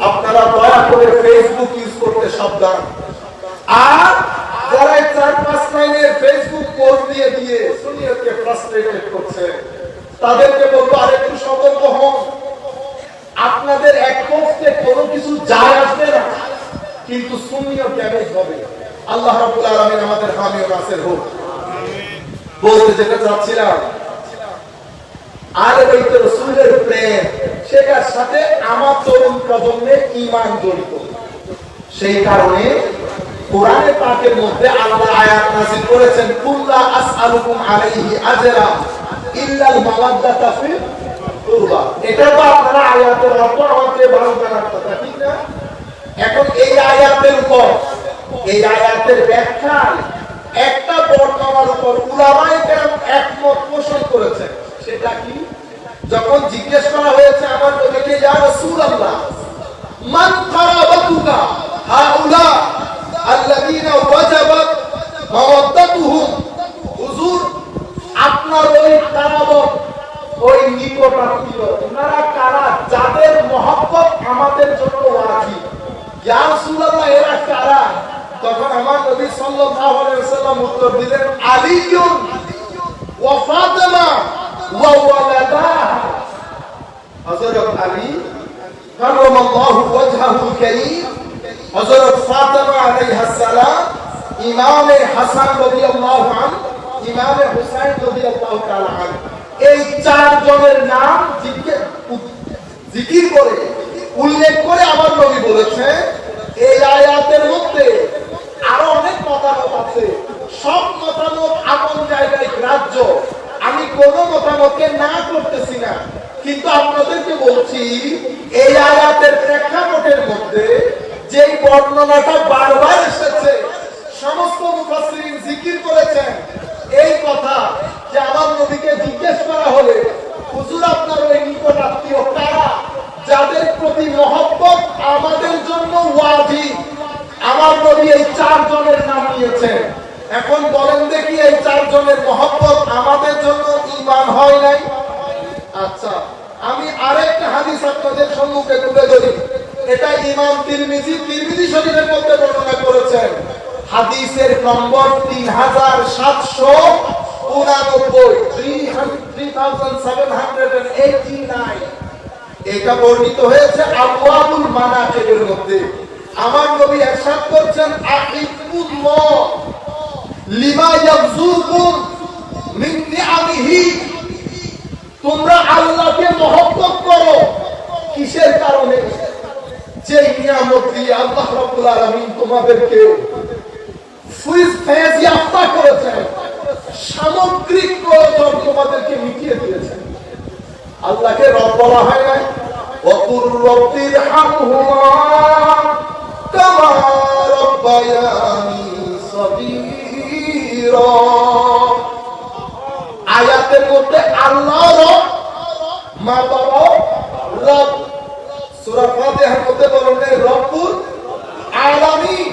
আপনারা দয়া করে ফেসবুক ইউজ করতে সাবধান। আর যারা 4-5 লাইনের ফেসবুক পোস্ট দিয়ে সুন্নিয়তকে ফ্রাস্ট্রেটেড করছে, তাদেরকে বলবো আরেকটু সতর্ক হন। আপনাদের এক পোস্টে কোনো কিছু যায় আসবে না, কিন্তু সুন্নিয়ত ড্যামেজ হবে। আল্লাহ রাব্বুল আলামিন আমাদের হামি ও নাসির হোক। বলতে যেটা চাচ্ছিলাম, আলে বাইত রাসূলের প্রেম, সেটার সাথে আমার তরুণ প্রজন্মের ঈমান জড়িত। সেই কারণে কোরআনে পাকের মধ্যে আল্লাহ আয়াত নাযিল করেছেন, কুল্লা আসআলুকুম আলাইহি আজরা ইল্লাল মাওয়াদ্দাতা ফিল কুরবা। এটা তো আপনারা আয়াতের অর্থ আমাকে ভালো জানার কথা, ঠিক না? এখন এই আয়াতের উপর, এই আয়াতের ব্যাখ্যায় একটা বর্ণনার উপর উলামায়ে কেরাম একমত পোষণ করেছেন। সেটা কি? যখন জিজ্ঞেস করা হয়েছে আমার নবীকে, ইয়া রাসূলুল্লাহ, মান কারাবাতুকা হাউলা আল্লাযীনা ওয়াজাবাত মাওয়াদ্দাতুহুম, হুজুর আপনার ওই কারাবত, ওই নিকটাত্মীয়, ওনারা কারা যাদের মহব্বত আমাদের জন্য ওয়াজিব? ইয়া রাসূলুল্লাহ, এরা কারা? তখন আমার নবী সাল্লাল্লাহু আলাইহি ওয়াসাল্লাম উত্তর দিলেন, আলীউন ওয়া ফাতিমা ওয়া ওয়ালাদাহা। হযরত আলী কাররামাল্লাহু ওয়াজহাহুল কারীম, হযরত ফাতিমা আলাইহিস সালাম, ইমামে হাসান রাদিয়াল্লাহু আনহু, ইমামে হুসাইন রাদিয়াল্লাহু তাআলা আনহু, এই চার জনের নাম জিকির করে উল্লেখ করে আমার নবী বলেছেন, এই আয়াতের মধ্যে আরো অনেক মতামত আছে, সব মতামত আপন জায়গায় গ্রাহ্য। আমি কোন মতামতকে না করতেছি না, কিন্তু আপনাদেরকে বলছি এই আয়াতের প্রেক্ষাপটের মধ্যে যেই বর্ণনাটা বারবার এসেছে, সমস্ত মুফাসসিরিন জিকির করেছেন এই কথা যে আমার নবীকে জিজ্ঞেস করা হলে, হুজুর আপনার ওই নিকট আত্মীয় কারা যাদের প্রতি মহব্বত আমাদের জন্য ওয়াজিব? আমার নবী এই চার জনের নাম নিয়েছেন। এখন বলেন দেখি, এই চার জনের মহব্বত আমাদের জন্য ঈমান হয় নাই? আচ্ছা, আমি আরেকটা হাদিস আপনাদের সম্মুখে তুলে ধরি। এটা ইমাম তিরমিজি শরীফের মধ্যে বর্ণনা করেছেন। হাদিসের নম্বর 3789, 3789 এটা বর্ণিত হয়েছে আবওয়াবুল মানাকিবের মধ্যে। আমার নবী ইরশাদ করছেন আকিবুল্লাহ লিমা ইয়াবযুকুম মিন নিআমিহি, তোমরা আল্লাহকে মহব্বত করো কিসের কারণে? যে নিয়ামত দিয়ে আল্লাহ রাব্বুল আলামিন তোমাদেরকে ফয়জিয়াফতা করেছেন, সামগ্রিক প্রয়োজন তোমাদেরকে মিটিয়ে দিয়েছেন। আল্লাহকে রব বলা হয় না, ওয়াকুর রব্বিরহামহুমা কামা রাব্বায়ানি সগীরা। আয়াতের মধ্যে আল্লাহ রব, মা বাবা রব। সূরা ফাতিহার মধ্যে বলা হয় রব্বুল আলামিন,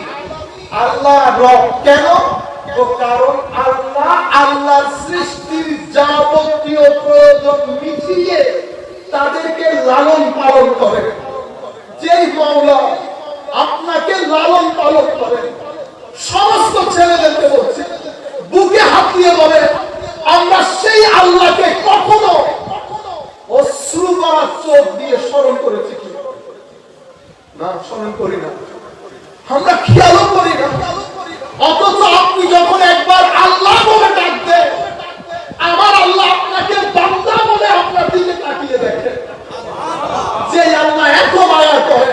আল্লাহ রব। কেন? কারণ আল্লাহ আল্লাহর সৃষ্টির যাবতীয় প্রয়োজন মিটিয়ে তাদেরকে লালন পালন করে। যেই মাওলা আপনাকে লালন পালন করে, সমস্ত ছেলেদেরকে বলছে, বুকে হাত দিয়ে বলে, আমরা সেই আল্লাহকে কখনো অশ্রু ভরা চোখ দিয়ে স্মরণ করেছি কি না? স্মরণ করি না, আমরা খেয়ালও করি না। অথচ আপনি যখন একবার আল্লাহ বলে ডাক দেন, আমার আল্লাহ আপনাকে বান্দা বলে আপনার দিকে তাকিয়ে দেখে। যে আল্লাহ এত মায়া করে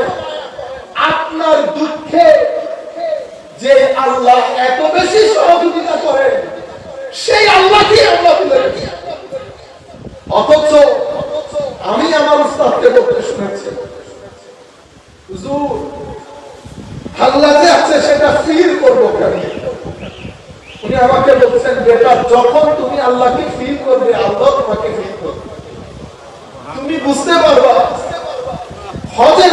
আপনার দুঃখে, যে আল্লাহ এত বেশি সহযোগিতা করে, সেই আল্লাহকে আমরা ভুলে গেছি। অথচ আমি আমার উস্তাদকে বলতে শুনেছি, হুজুর আল্লাহ যে আছে সেটা ফিল করবো কেন? উনি আমাকে বলছেন, বেটা যখন তুমি আল্লাহকে ফিল করবে, আল্লাহ তোমাকে ফিল করবে, তুমি বুঝতে পারবা। হজের